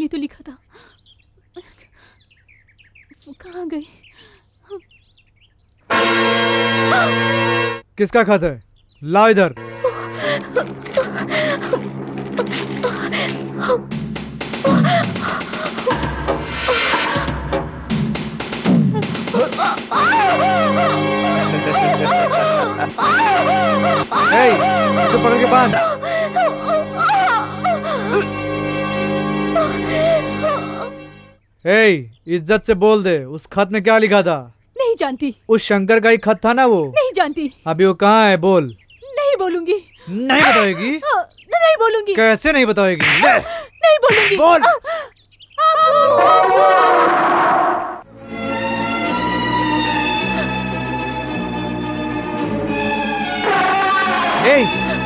ये तो लिखा था, वो कहाँ गई? किसका खत है? लाओ इधर। इसे पकड़ के बांध। इज्जत से बोल दे, उस खत में क्या लिखा था? नहीं जानती। उस शंकर का ही खत था ना वो? नहीं जानती। अभी वो कहाँ है? बोल। नहीं बोलूंगी। नहीं बताएगी? नहीं बोलूंगी। कैसे नहीं बताएगी? नहीं बोलूंगी। बोल।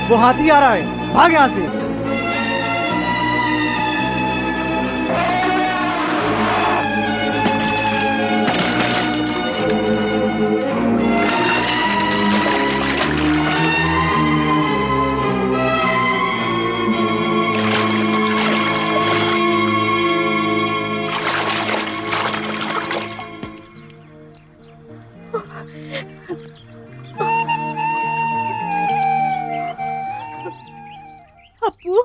वो हाथी आ रहा है, भाग यहाँ से। अप्पू,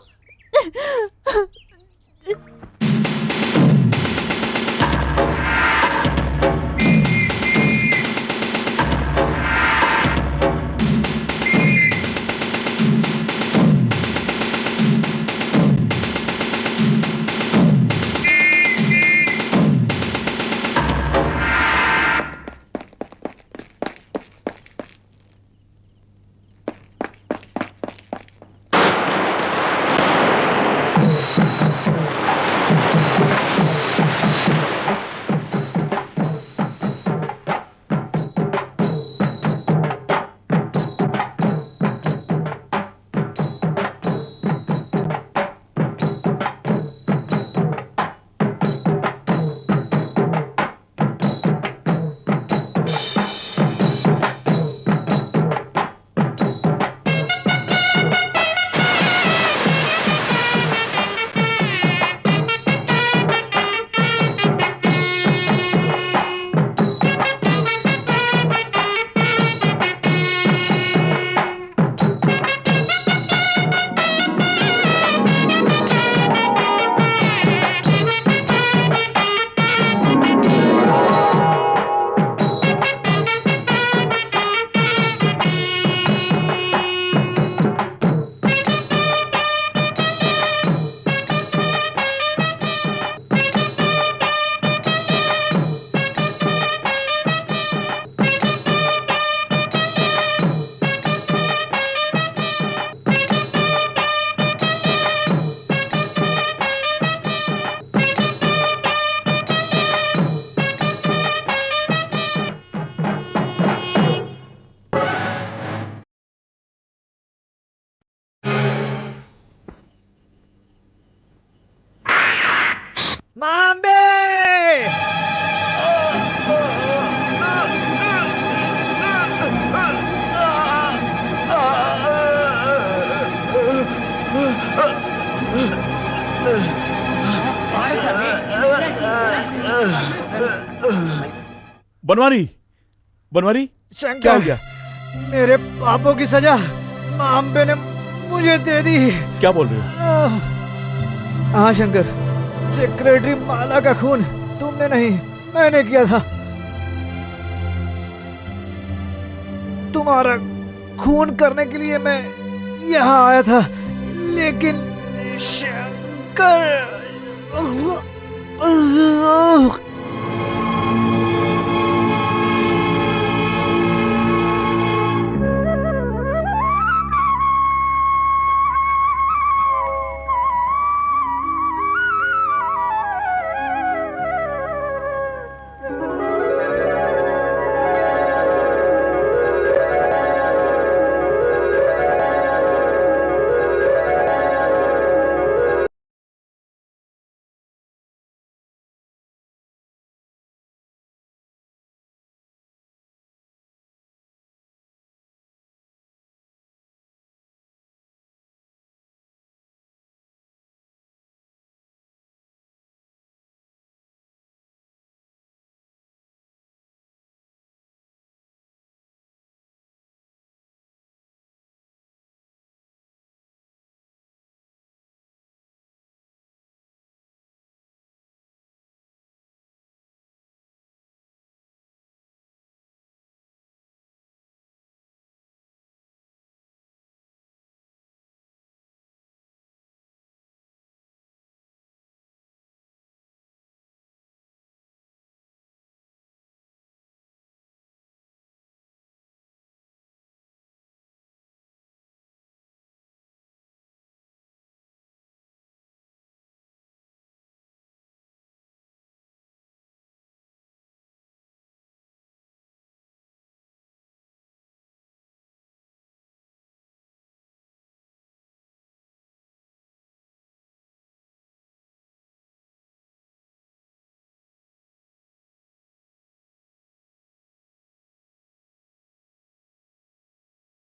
बनवारी, बनवारी, क्या हो गया? मेरे पापों की सजा माम्बे ने मुझे दे दी। क्या बोल रहे हो? हाँ शंकर, सेक्रेटरी माला का खून तुमने नहीं, मैंने किया था। तुम्हारा खून करने के लिए मैं यहाँ आया था, लेकिन शंकर